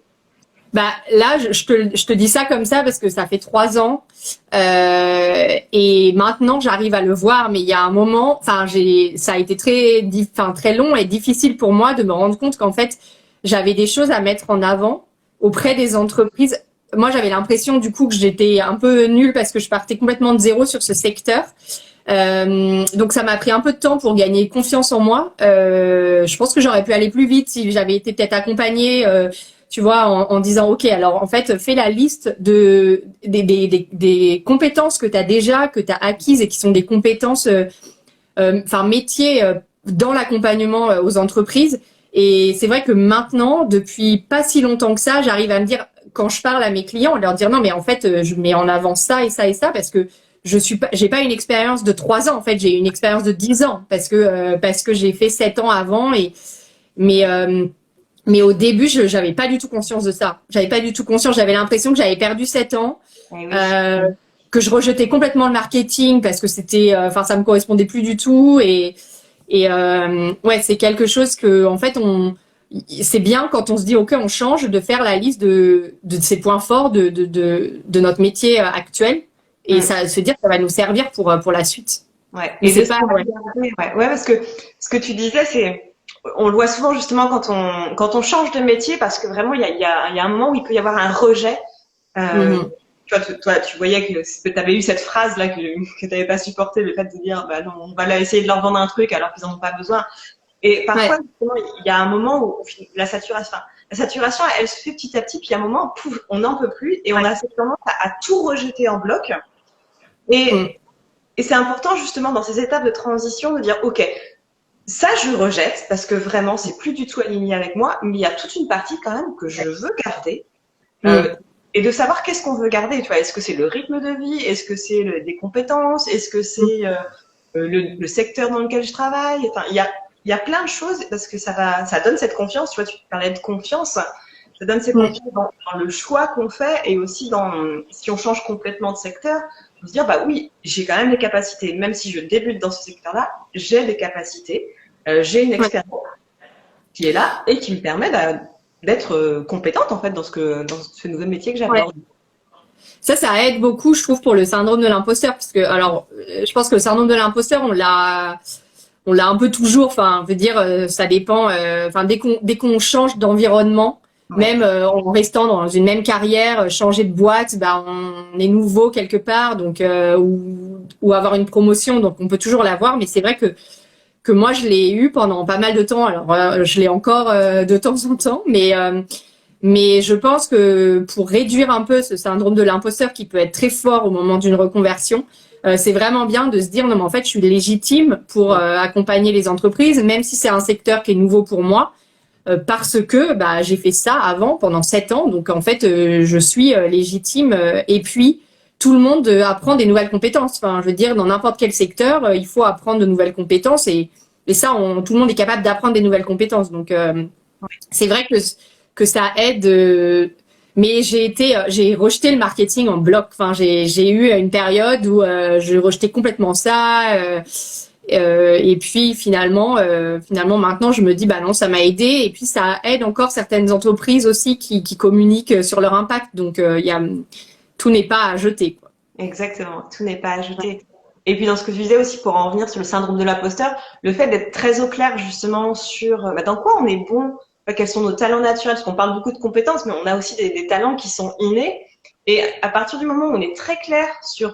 Là, je te dis ça comme ça parce que ça fait 3 ans et maintenant j'arrive à le voir, mais il y a un moment, ça a été très long et difficile pour moi de me rendre compte qu'en fait j'avais des choses à mettre en avant auprès des entreprises. Moi, j'avais l'impression du coup que j'étais un peu nulle parce que je partais complètement de zéro sur ce secteur. Donc ça m'a pris un peu de temps pour gagner confiance en moi. Je pense que j'aurais pu aller plus vite si j'avais été peut-être accompagnée, tu vois, en disant ok, alors en fait fais la liste des compétences que tu as déjà, que tu as acquises et qui sont des compétences métiers dans l'accompagnement aux entreprises. Et c'est vrai que maintenant, depuis pas si longtemps que ça, j'arrive à me dire, quand je parle à mes clients, leur dire non mais en fait je mets en avant ça et ça et ça parce que j'ai pas une expérience de 3 ans, en fait, j'ai une expérience de 10 ans parce que j'ai fait 7 ans avant mais au début, j'avais pas du tout conscience de ça. J'avais pas du tout conscience, j'avais l'impression que j'avais perdu 7 ans, que je rejetais complètement le marketing parce que ça me correspondait plus du tout ouais, c'est quelque chose que en fait c'est bien quand on se dit, OK, on change, de faire la liste de ses points forts de notre métier actuel. Et ça, se dire que ça va nous servir pour la suite.
Ouais.
Mais
Et
c'est pas, ouais.
ouais, parce que ce que tu disais, c'est, on le voit souvent justement quand on change de métier, parce que vraiment, il y a un moment où il peut y avoir un rejet.
Mhm.
Toi, tu voyais que tu avais eu cette phrase-là que tu n'avais pas supporté, le fait de dire, bah non, on va essayer de leur vendre un truc alors qu'ils n'en ont pas besoin. Et parfois,
Ouais.
justement, il y a un moment où la saturation, elle se fait petit à petit, puis il y a un moment, pouf, on n'en peut plus et on a cette tendance à tout rejeter en bloc.
Mm.
Et c'est important justement dans ces étapes de transition de dire, OK, ça je rejette parce que vraiment c'est plus du tout aligné avec moi, mais il y a toute une partie quand même que je veux garder.
Mm.
Et de savoir qu'est-ce qu'on veut garder, tu vois. Est-ce que c'est le rythme de vie? Est-ce que c'est des compétences? Est-ce que c'est le secteur dans lequel je travaille? Enfin, il y a plein de choses parce que ça donne cette confiance. Tu vois, tu parlais de confiance. Ça donne cette
Mm.
confiance dans le choix qu'on fait et aussi si on change complètement de secteur, de se dire, bah oui, j'ai quand même les capacités. Même si je débute dans ce secteur-là, j'ai des capacités, j'ai une
Ouais.
expérience qui est là et qui me permet d'être compétente en fait dans ce nouveau métier que
Ouais.
j'aborde.
Ça aide beaucoup, je trouve, pour le syndrome de l'imposteur, parce que, alors, je pense que le syndrome de l'imposteur, on l'a un peu toujours. Enfin, je veux dire, ça dépend. Enfin, dès qu'on change d'environnement,
Ouais.
même en restant dans une même carrière, changer de boîte, bah, on est nouveau quelque part, donc ou avoir une promotion, donc on peut toujours l'avoir. Mais c'est vrai que moi, je l'ai eu pendant pas mal de temps. Alors, je l'ai encore de temps en temps, mais je pense que pour réduire un peu ce syndrome de l'imposteur qui peut être très fort au moment d'une reconversion, c'est vraiment bien de se dire non mais en fait je suis légitime pour accompagner les entreprises, même si c'est un secteur qui est nouveau pour moi, parce que bah, j'ai fait ça avant pendant 7 ans, donc en fait je suis légitime. Et puis tout le monde apprend des nouvelles compétences. Enfin, je veux dire, dans n'importe quel secteur, il faut apprendre de nouvelles compétences et ça, tout le monde est capable d'apprendre des nouvelles compétences. Donc c'est vrai que ça aide. Mais j'ai rejeté le marketing en bloc. Enfin, j'ai eu une période où je rejetais complètement ça. Et puis finalement maintenant je me dis bah non, ça m'a aidé. Et puis ça aide encore certaines entreprises aussi qui communiquent sur leur impact. Donc tout n'est pas à jeter, quoi.
Exactement, tout n'est pas ajouté. Et puis dans ce que tu disais aussi, pour en revenir sur le syndrome de l'imposteur, le fait d'être très au clair justement sur bah, dans quoi on est bon, quels sont nos talents naturels, parce qu'on parle beaucoup de compétences, mais on a aussi des talents qui sont innés. Et à partir du moment où on est très clair sur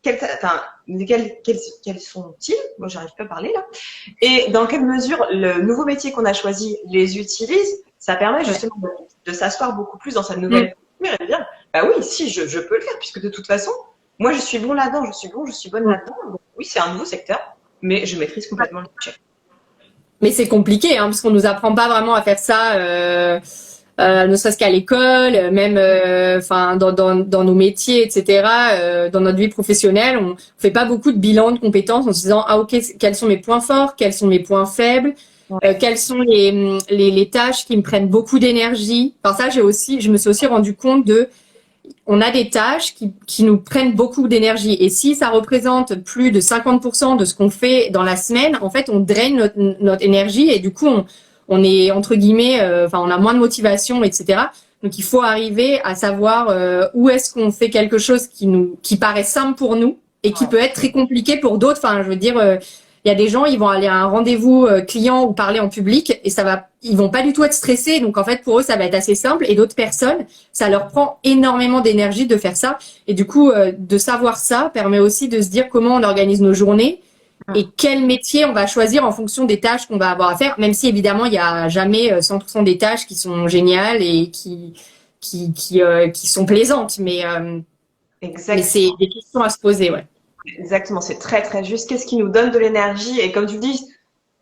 enfin, quels sont-ils, moi j'arrive pas à parler là, et dans quelle mesure le nouveau métier qu'on a choisi les utilise, ça permet
Ouais.
justement de s'asseoir beaucoup plus dans sa
Mm.
nouvelle culture et de dire, bah oui, si, je peux le faire, puisque de toute façon, moi je suis bon là-dedans, je suis bonne là-dedans. Donc, oui, c'est un nouveau secteur, mais je maîtrise complètement le sujet.
Mais c'est compliqué, hein, parce qu'on nous apprend pas vraiment à faire ça. Ne serait-ce qu'à l'école, même enfin dans nos métiers, etc. Dans notre vie professionnelle, on fait pas beaucoup de bilan de compétences en se disant ah ok, quels sont mes points forts, quels sont mes points faibles,
Ouais.
quelles sont les tâches qui me prennent beaucoup d'énergie. Enfin ça je me suis aussi rendu compte on a des tâches qui nous prennent beaucoup d'énergie. Et si ça représente plus de 50% de ce qu'on fait dans la semaine, en fait, on draine notre énergie et du coup, on est, entre guillemets, enfin, on a moins de motivation, etc. Donc, il faut arriver à savoir où est-ce qu'on fait quelque chose qui paraît simple pour nous et qui
Ouais.
peut être très compliqué pour d'autres. Enfin, je veux dire, il y a des gens, ils vont aller à un rendez-vous client ou parler en public et ils vont pas du tout être stressés. Donc, en fait, pour eux, ça va être assez simple. Et d'autres personnes, ça leur prend énormément d'énergie de faire ça. Et du coup, de savoir ça permet aussi de se dire comment on organise nos journées et quel métier on va choisir en fonction des tâches qu'on va avoir à faire. Même si évidemment, il y a jamais 100% des tâches qui sont géniales et qui sont plaisantes. Mais
Exact.
c'est des questions à se poser, ouais.
Exactement, c'est très très juste. Qu'est-ce qui nous donne de l'énergie? Et comme tu dis,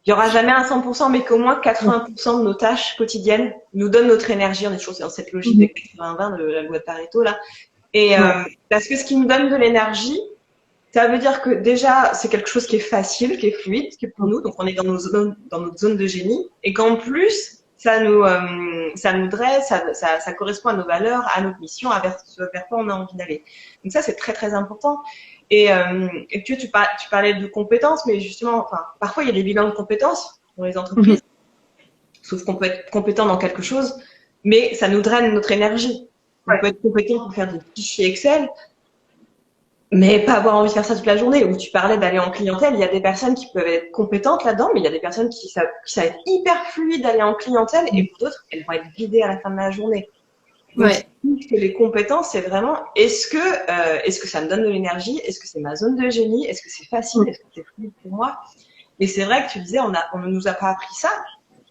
il n'y aura jamais un 100%, mais qu'au moins 80% de nos tâches quotidiennes nous donnent notre énergie. On est toujours dans cette logique de 80-20 de la loi de Pareto là. Et
Ouais.
parce que ce qui nous donne de l'énergie, ça veut dire que déjà c'est quelque chose qui est facile, qui est fluide, qui est pour nous. Donc on est dans notre zone de génie, et qu'en plus ça nous dresse, ça correspond à nos valeurs, à notre mission, vers quoi on a envie d'aller. Donc ça c'est très très important. Et tu parlais de compétences, mais justement, enfin, parfois il y a des bilans de compétences dans les entreprises. Sauf qu'on peut être compétent dans quelque chose, mais ça nous draine notre énergie. On peut être compétent pour faire des fichiers Excel, mais pas avoir envie de faire ça toute la journée. Où tu parlais d'aller en clientèle, il y a des personnes qui peuvent être compétentes là-dedans, mais il y a des personnes qui savent être hyper fluide d'aller en clientèle, et pour d'autres, elles vont être vidées à la fin de la journée. Donc, que les compétences, c'est vraiment est-ce que ça me donne de l'énergie? Est-ce que c'est ma zone de génie? Est-ce que c'est facile? Est-ce que c'est fluide pour moi? Et c'est vrai que tu disais, on ne nous a pas appris ça.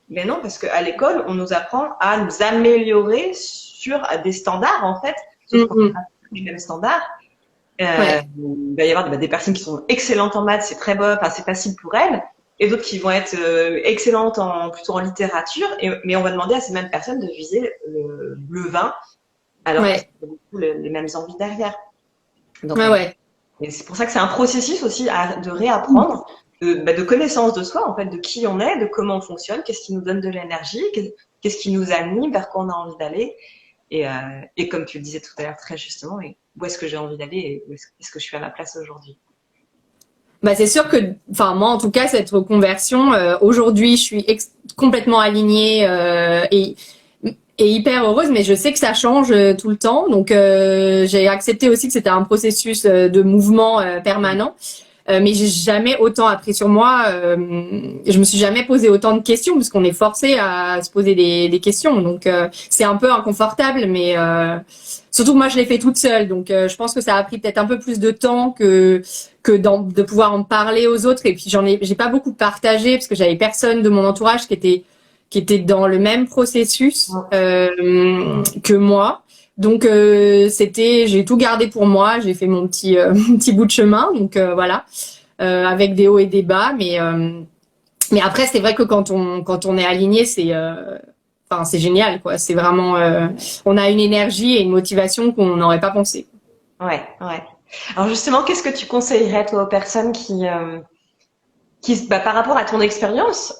Mais non, parce qu'à l'école, on nous apprend à nous améliorer sur des standards, en fait. Sauf qu'on n'a pas les mêmes standards. Il va y avoir des personnes qui sont excellentes en maths, c'est très bon, enfin, c'est facile pour elles. Et d'autres qui vont être excellentes plutôt en littérature. Mais on va demander à ces mêmes personnes de viser le 20, alors qu'il y a beaucoup les mêmes envies derrière. Donc, et c'est pour ça que c'est un processus aussi de réapprendre, de connaissance de soi, en fait, de qui on est, de comment on fonctionne, qu'est-ce qui nous donne de l'énergie, qu'est-ce qui nous anime, vers quoi on a envie d'aller. Et comme tu le disais tout à l'heure très justement, où est-ce que j'ai envie d'aller et où est-ce que je suis à ma place aujourd'hui?
C'est sûr que, enfin moi en tout cas, cette reconversion, aujourd'hui, je suis complètement alignée et hyper heureuse, mais je sais que ça change tout le temps. Donc j'ai accepté aussi que c'était un processus de mouvement permanent. Mais j'ai jamais autant appris sur moi. Je me suis jamais posé autant de questions parce qu'on est forcé à se poser des questions. Donc c'est un peu inconfortable, mais surtout que moi je l'ai fait toute seule. Donc je pense que ça a pris peut-être un peu plus de temps que de pouvoir en parler aux autres. Et puis j'ai pas beaucoup partagé parce que j'avais personne de mon entourage qui était dans le même processus que moi. Donc j'ai tout gardé pour moi, j'ai fait mon petit bout de chemin, donc voilà, avec des hauts et des bas, mais après c'est vrai que quand on est aligné, c'est génial quoi, c'est vraiment on a une énergie et une motivation qu'on n'aurait pas pensé.
Ouais. Alors justement, qu'est-ce que tu conseillerais toi aux personnes qui par rapport à ton expérience,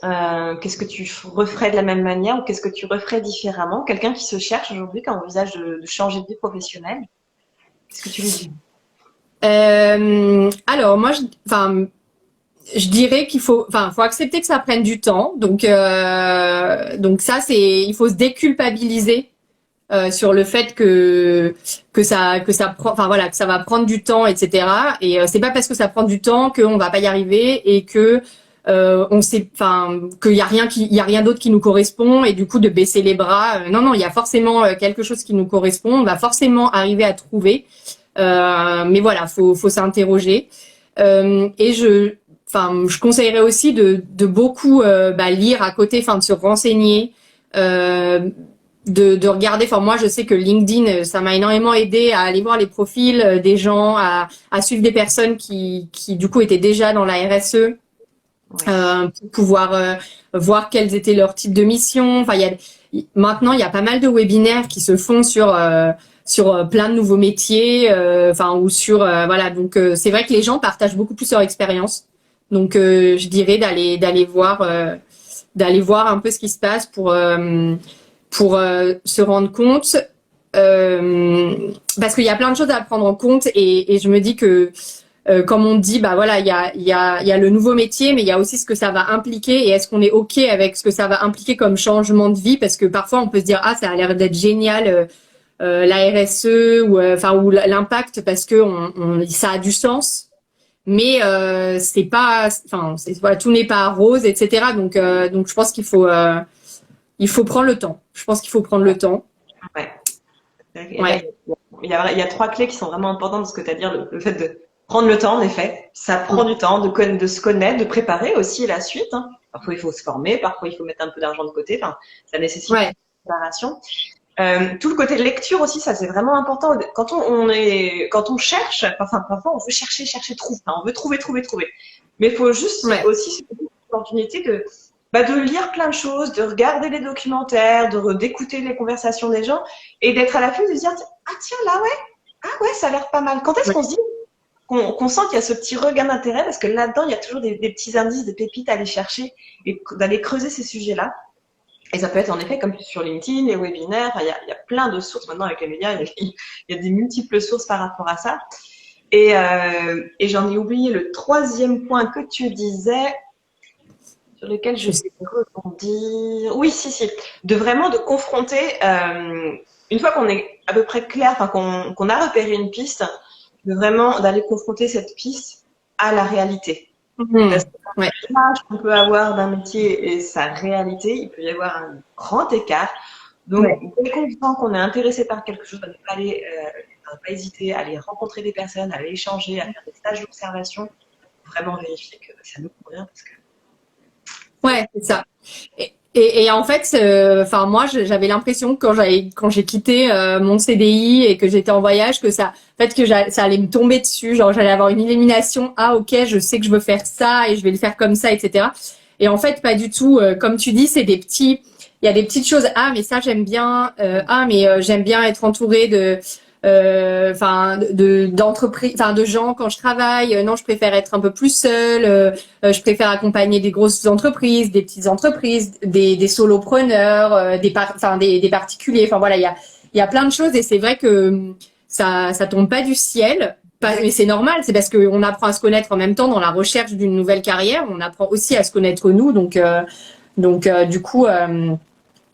qu'est-ce que tu referais de la même manière ou qu'est-ce que tu referais différemment? Quelqu'un qui se cherche aujourd'hui, qui envisage de changer de vie professionnelle, qu'est-ce que tu lui dis?
Alors moi, je dirais faut accepter que ça prenne du temps. Donc ça, il faut se déculpabiliser sur le fait que ça va prendre du temps, etc. Et c'est pas parce que ça prend du temps qu'on va pas y arriver et que qu'il y a rien d'autre qui nous correspond et du coup de baisser les bras. Non, il y a forcément quelque chose qui nous correspond. On va forcément arriver à trouver. Mais voilà, faut s'interroger. Et je conseillerais aussi de beaucoup lire à côté, de se renseigner. De regarder, moi je sais que LinkedIn ça m'a énormément aidé à aller voir les profils des gens, à suivre des personnes qui du coup étaient déjà dans la RSE pour pouvoir voir quels étaient leurs types de missions. Maintenant il y a pas mal de webinaires qui se font sur plein de nouveaux métiers, ou sur donc c'est vrai que les gens partagent beaucoup plus leur expérience. Donc je dirais d'aller voir un peu ce qui se passe pour se rendre compte, parce qu'il y a plein de choses à prendre en compte et je me dis que comme on dit, il y a le nouveau métier, mais il y a aussi ce que ça va impliquer et est-ce qu'on est OK avec ce que ça va impliquer comme changement de vie, parce que parfois on peut se dire ça a l'air d'être génial la RSE ou l'impact parce que ça a du sens, mais c'est pas, tout n'est pas rose, etc. Donc je pense qu'il faut prendre le temps. Je pense qu'il faut prendre le temps.
Ouais. Il y a trois clés qui sont vraiment importantes dans ce que tu as dit, le fait de prendre le temps, en effet. Ça prend du temps de se connaître, de préparer aussi la suite. Hein. Parfois, il faut se former, parfois, il faut mettre un peu d'argent de côté. Ça nécessite une préparation. Tout le côté de lecture aussi, ça c'est vraiment important. Quand on cherche, parfois on veut chercher, trouver. On veut trouver. Mais il faut juste aussi cette opportunité de lire plein de choses, de regarder les documentaires, d'écouter les conversations des gens et d'être à l'affût, de se dire tiens là ça a l'air pas mal. Quand est-ce qu'on se dit qu'on sent qu'il y a ce petit regain d'intérêt, parce que là-dedans il y a toujours des petits indices, des pépites à aller chercher et d'aller creuser ces sujets-là. Et ça peut être en effet comme sur LinkedIn, les webinaires, il y a plein de sources maintenant avec les médias, il y a des multiples sources par rapport à ça. Et j'en ai oublié le troisième point que tu disais. sur lesquels je sais rebondir. Oui, si. De confronter, une fois qu'on est à peu près clair, enfin qu'on a repéré une piste, d'aller confronter cette piste à la réalité. Parce que l'image qu'on peut avoir d'un métier et sa réalité, il peut y avoir un grand écart. Donc, dès qu'on sent qu'on est intéressé par quelque chose, on ne pas hésiter à aller rencontrer des personnes, à aller échanger, à faire des stages d'observation, vraiment vérifier que ça nous convient. Parce que...
Ouais, c'est ça. Et en fait, enfin moi, j'avais l'impression que quand j'ai quitté mon CDI et que j'étais en voyage, que ça allait me tomber dessus, genre j'allais avoir une illumination. Ah ok, je sais que je veux faire ça et je vais le faire comme ça, etc. Et en fait, pas du tout. Comme tu dis, il y a des petites choses. Ah mais ça j'aime bien. J'aime bien être entourée d'entreprises, enfin de gens quand je travaille. Non, je préfère être un peu plus seule. Je préfère accompagner des grosses entreprises, des petites entreprises, des solopreneurs, des particuliers. Enfin voilà, il y a plein de choses et c'est vrai que ça tombe pas du ciel. Mais c'est normal, c'est parce qu'on apprend à se connaître en même temps dans la recherche d'une nouvelle carrière. On apprend aussi à se connaître nous, donc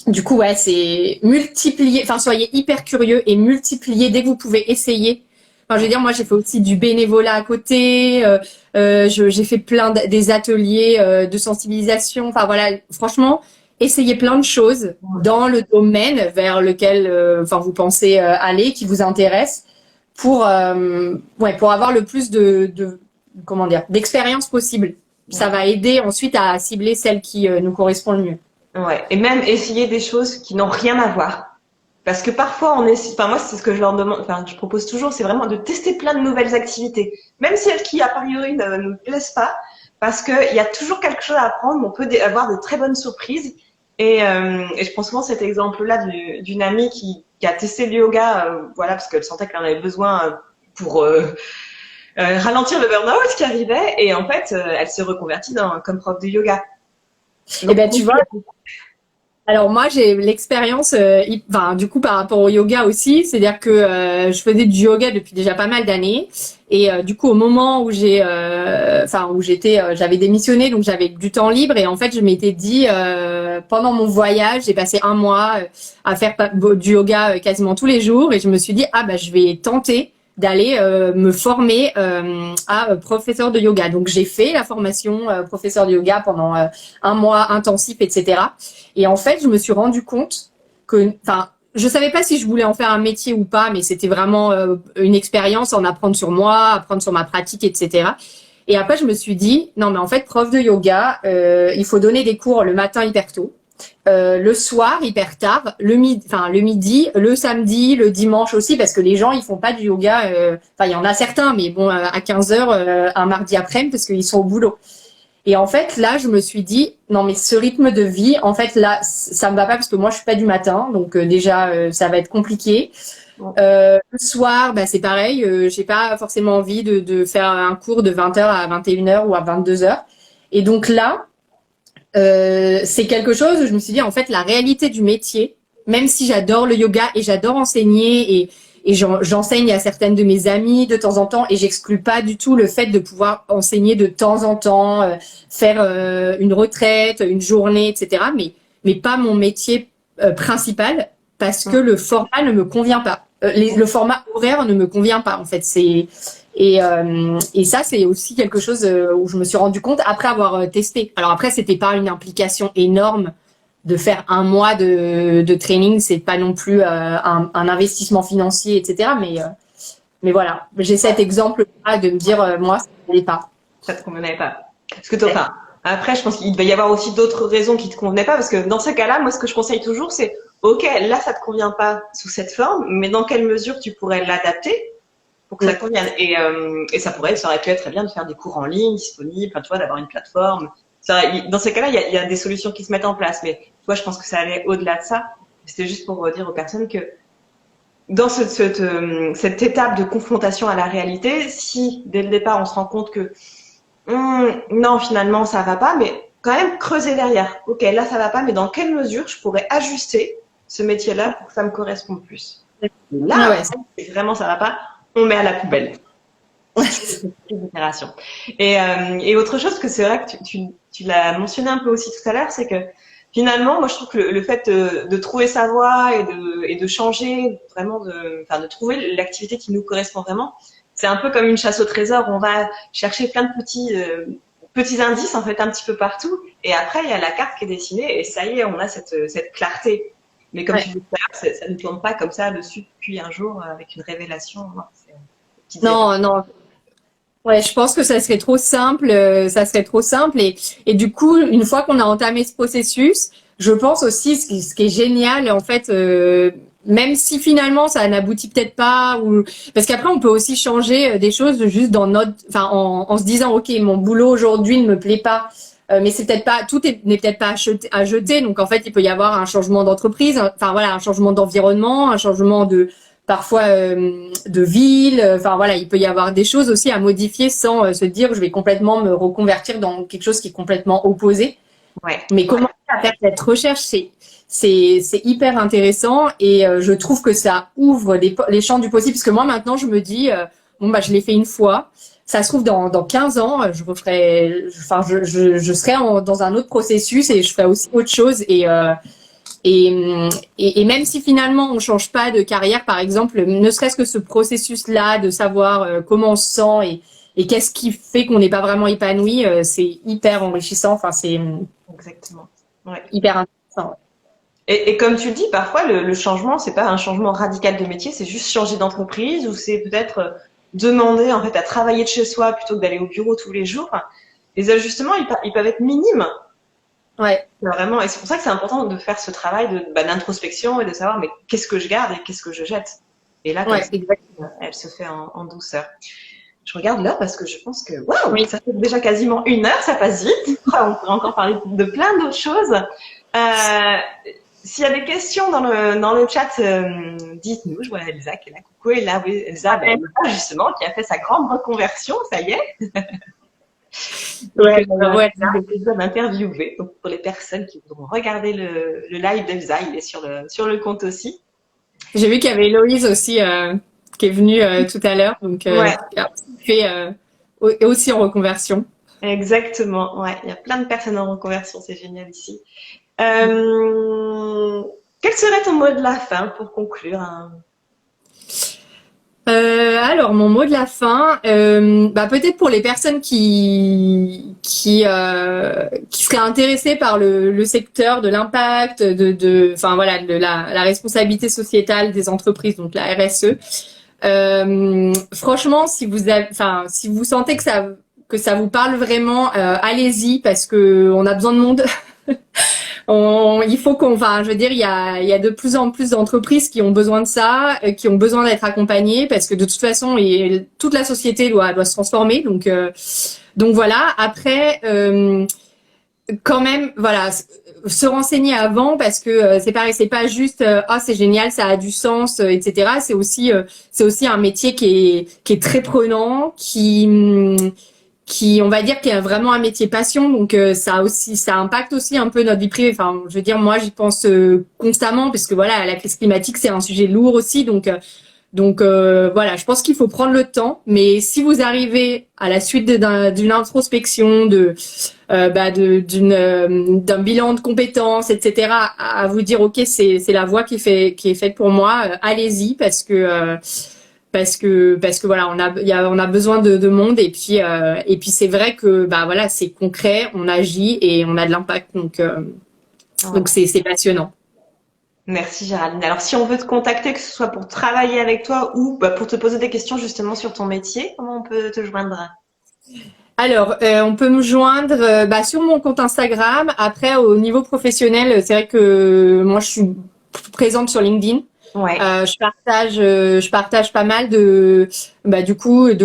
du coup, ouais, c'est multiplier. Enfin, soyez hyper curieux et multiplier dès que vous pouvez essayer. Enfin, je veux dire, moi, j'ai fait aussi du bénévolat à côté. J'ai fait des ateliers de sensibilisation. Enfin, voilà, franchement, essayez plein de choses dans le domaine vers lequel, vous pensez aller, qui vous intéresse, pour avoir le plus d'expérience possible. Ça va aider ensuite à cibler celle qui nous correspond le mieux.
Ouais, et même essayer des choses qui n'ont rien à voir. Parce que parfois, moi, c'est ce que je leur demande, je propose toujours, c'est vraiment de tester plein de nouvelles activités. Même celles qui, a priori, ne nous plaisent pas, parce qu'il y a toujours quelque chose à apprendre, on peut avoir de très bonnes surprises. Et je prends souvent cet exemple-là d'une amie qui a testé le yoga, parce qu'elle sentait qu'elle en avait besoin pour ralentir le burn-out qui arrivait. Et en fait, elle s'est reconvertie comme prof de yoga.
Donc, tu vois, alors moi j'ai l'expérience, du coup par rapport au yoga aussi, c'est-à-dire que je faisais du yoga depuis déjà pas mal d'années et du coup au moment où j'avais démissionné, donc j'avais du temps libre et en fait je m'étais dit pendant mon voyage, j'ai passé un mois à faire du yoga quasiment tous les jours et je me suis dit je vais tenter d'aller me former à professeur de yoga. Donc j'ai fait la formation professeur de yoga pendant un mois intensif, etc. Et en fait, je me suis rendu compte que, je savais pas si je voulais en faire un métier ou pas, mais c'était vraiment une expérience, en apprendre sur moi, apprendre sur ma pratique, etc. Et après, je me suis dit, non, mais en fait, prof de yoga, il faut donner des cours le matin hyper tôt. Le soir hyper tard, le midi, le samedi, le dimanche aussi, parce que les gens ils font pas du yoga. Il y en a certains, mais bon, à 15h un mardi après-midi parce qu'ils sont au boulot. Et en fait là, je me suis dit non mais ce rythme de vie, en fait là, ça me va pas parce que moi je suis pas du matin, donc déjà ça va être compliqué. Le soir, c'est pareil, j'ai pas forcément envie de faire un cours de 20h à 21h ou à 22h. Et donc là, c'est quelque chose où je me suis dit en fait la réalité du métier, même si j'adore le yoga et j'adore enseigner et j'enseigne à certaines de mes amies de temps en temps et j'exclus pas du tout le fait de pouvoir enseigner de temps en temps, faire une retraite, une journée, etc. Mais pas mon métier principal parce que le format ne me convient pas. Le format horaire ne me convient pas en fait. Et ça, c'est aussi quelque chose où je me suis rendu compte après avoir testé. Alors après, c'était pas une implication énorme de faire un mois de training. C'est pas non plus un investissement financier, etc. Mais voilà, j'ai cet exemple-là de me dire, moi, ça ne m'allait pas.
Ça te convenait pas. Parce que après, je pense qu'il va y avoir aussi d'autres raisons qui te convenaient pas. Parce que dans ce cas-là, moi, ce que je conseille toujours, c'est, OK, là, ça te convient pas sous cette forme, mais dans quelle mesure tu pourrais l'adapter pour que ça te convienne. Ça aurait pu être très bien de faire des cours en ligne disponibles, d'avoir une plateforme. Dans ces cas-là, il y a des solutions qui se mettent en place. Mais je pense que ça allait au-delà de ça. C'était juste pour dire aux personnes que dans cette étape de confrontation à la réalité, si dès le départ on se rend compte que non, finalement ça va pas, mais quand même creuser derrière. OK, là ça va pas, mais dans quelle mesure je pourrais ajuster ce métier-là pour que ça me corresponde plus. Et là, vraiment ça va pas, on met à la poubelle. Et autre chose que c'est vrai que tu l'as mentionné un peu aussi tout à l'heure, c'est que finalement, moi je trouve que le fait de trouver sa voie et de changer vraiment, de trouver l'activité qui nous correspond vraiment, c'est un peu comme une chasse au trésor. On va chercher plein de petits indices en fait un petit peu partout, et après il y a la carte qui est dessinée et ça y est, on a cette clarté. Mais comme tu dis, ça ne tombe pas comme ça dessus puis un jour avec une révélation.
Non, non. Ouais, je pense que ça serait trop simple, et du coup, une fois qu'on a entamé ce processus, je pense aussi ce qui est génial en fait, même si finalement ça n'aboutit peut-être pas, ou parce qu'après on peut aussi changer des choses juste dans enfin en se disant ok, mon boulot aujourd'hui ne me plaît pas, mais c'est peut-être pas n'est peut-être pas à jeter, donc en fait il peut y avoir un changement d'entreprise, enfin voilà, un changement d'environnement, un changement parfois de ville, enfin voilà, il peut y avoir des choses aussi à modifier sans se dire je vais complètement me reconvertir dans quelque chose qui est complètement opposé.
Ouais.
Mais comment faire cette recherche, c'est hyper intéressant, et je trouve que ça ouvre les champs du possible, parce que moi maintenant je me dis bon bah je l'ai fait une fois, ça se trouve dans 15 ans je referai, enfin je serai dans un autre processus et je ferai aussi autre chose, et même si finalement on change pas de carrière, par exemple, ne serait-ce que ce processus-là de savoir comment on se sent et qu'est-ce qui fait qu'on n'est pas vraiment épanoui, c'est hyper enrichissant. Enfin, c'est
exactement. Ouais.
Hyper intéressant.
Et comme tu le dis, parfois le changement, c'est pas un changement radical de métier, c'est juste changer d'entreprise, ou c'est peut-être demander en fait à travailler de chez soi plutôt que d'aller au bureau tous les jours. Les ajustements, ils peuvent être minimes.
Ouais.
Vraiment, et c'est pour ça que c'est important de faire ce travail d'introspection et de savoir mais qu'est-ce que je garde et qu'est-ce que je jette. Et là,
ouais, exactement.
Elle se fait en douceur. Je regarde l'heure parce que je pense que waouh, oui, ça fait déjà quasiment 1 heure, ça passe vite. On pourrait encore parler de plein d'autres choses. S'il y a des questions dans le chat, dites-nous. Je vois Elsa qui est là. Coucou, et là, oui, Elsa, justement, qui a fait sa grande reconversion, ça y est.
Ouais,
ouais, le plaisir d'interviewer. Donc, pour les personnes qui voudront regarder le live d'Elsa, il est sur le compte aussi.
J'ai vu qu'il y avait Héloïse aussi qui est venue tout à l'heure, donc qui fait aussi en reconversion.
Exactement, ouais, il y a plein de personnes en reconversion, c'est génial ici. Quel serait ton mot de la fin pour conclure
Alors, mon mot de la fin, peut-être pour les personnes qui seraient intéressées par le secteur de l'impact, enfin voilà, de la responsabilité sociétale des entreprises, donc la RSE. Franchement, si vous sentez que ça vous parle vraiment, allez-y, parce que on a besoin de monde. Il faut je veux dire, il y a de plus en plus d'entreprises qui ont besoin de ça, qui ont besoin d'être accompagnées, parce que de toute façon, toute la société doit se transformer. Donc voilà. Après, quand même, voilà, se renseigner avant, parce que c'est pareil, c'est pas juste c'est génial, ça a du sens, etc. C'est aussi un métier qui est très prenant, qui on va dire qui est vraiment un métier passion, donc ça impacte aussi un peu notre vie privée. Enfin, je veux dire, moi j'y pense constamment, parce que voilà, la crise climatique c'est un sujet lourd aussi, donc voilà, je pense qu'il faut prendre le temps, mais si vous arrivez à la suite d'une introspection, d'un bilan de compétences, etc., à vous dire ok, c'est la voie qui est faite pour moi, allez-y, parce que voilà, on a besoin de monde, et puis c'est vrai que voilà, c'est concret, on agit et on a de l'impact, donc c'est passionnant.
Merci Géraldine. Alors si on veut te contacter, que ce soit pour travailler avec toi ou pour te poser des questions justement sur ton métier, comment on peut te joindre?
Alors, on peut me joindre sur mon compte Instagram. Après, au niveau professionnel, c'est vrai que moi je suis présente sur LinkedIn.
Ouais.
Je partage pas mal de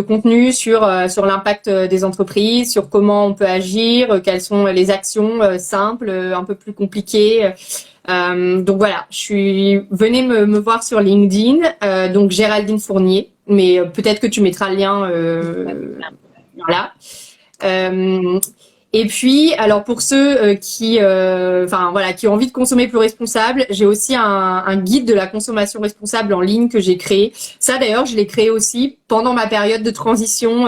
contenu sur l'impact des entreprises, sur comment on peut agir, quelles sont les actions simples, un peu plus compliquées. Donc voilà, venez me voir sur LinkedIn, donc Géraldine Fournier, mais peut-être que tu mettras le lien, voilà. Et puis, alors pour ceux qui ont envie de consommer plus responsable, j'ai aussi un guide de la consommation responsable en ligne que j'ai créé. Ça d'ailleurs, je l'ai créé aussi pendant ma période de transition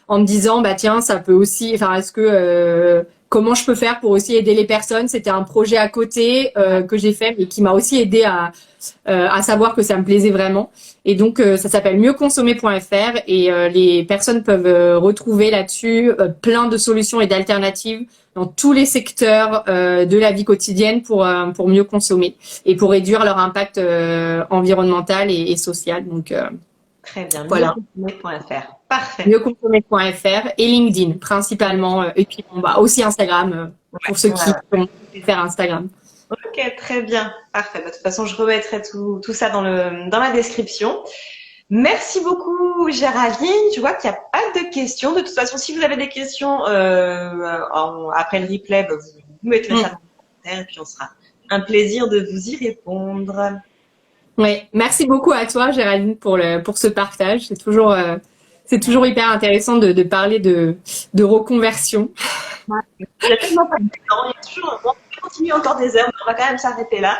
en me disant, bah tiens, ça peut aussi, enfin, est-ce que comment je peux faire pour aussi aider les personnes? C'était un projet à côté que j'ai fait, mais qui m'a aussi aidé à savoir que ça me plaisait vraiment. Et donc, ça s'appelle mieuxconsommer.fr et les personnes peuvent retrouver là-dessus plein de solutions et d'alternatives dans tous les secteurs de la vie quotidienne pour mieux consommer et pour réduire leur impact environnemental et social. Donc,
Très bien,
voilà.
mieuxconsommer.fr. Parfait.
Mieuxconsommer.fr et LinkedIn principalement. Et puis, bon, bah, aussi Instagram pour ceux qui vont faire Instagram.
Ok, très bien. Parfait. De toute façon, je remettrai tout ça dans la description. Merci beaucoup, Géraldine. Je vois qu'il n'y a pas de questions. De toute façon, si vous avez des questions après le replay, bah, vous mettrez ça dans les commentaires et puis on sera un plaisir de vous y répondre.
Ouais, merci beaucoup à toi, Géraldine, pour ce partage. C'est toujours hyper intéressant de parler de reconversion.
Il n'y a tellement pas de temps. Il y a toujours, on peut continuer encore des heures, mais on va quand même s'arrêter là.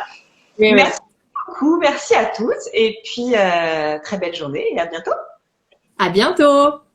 Oui,
merci beaucoup. Merci à tous. Et puis, très belle journée et à bientôt.
À bientôt!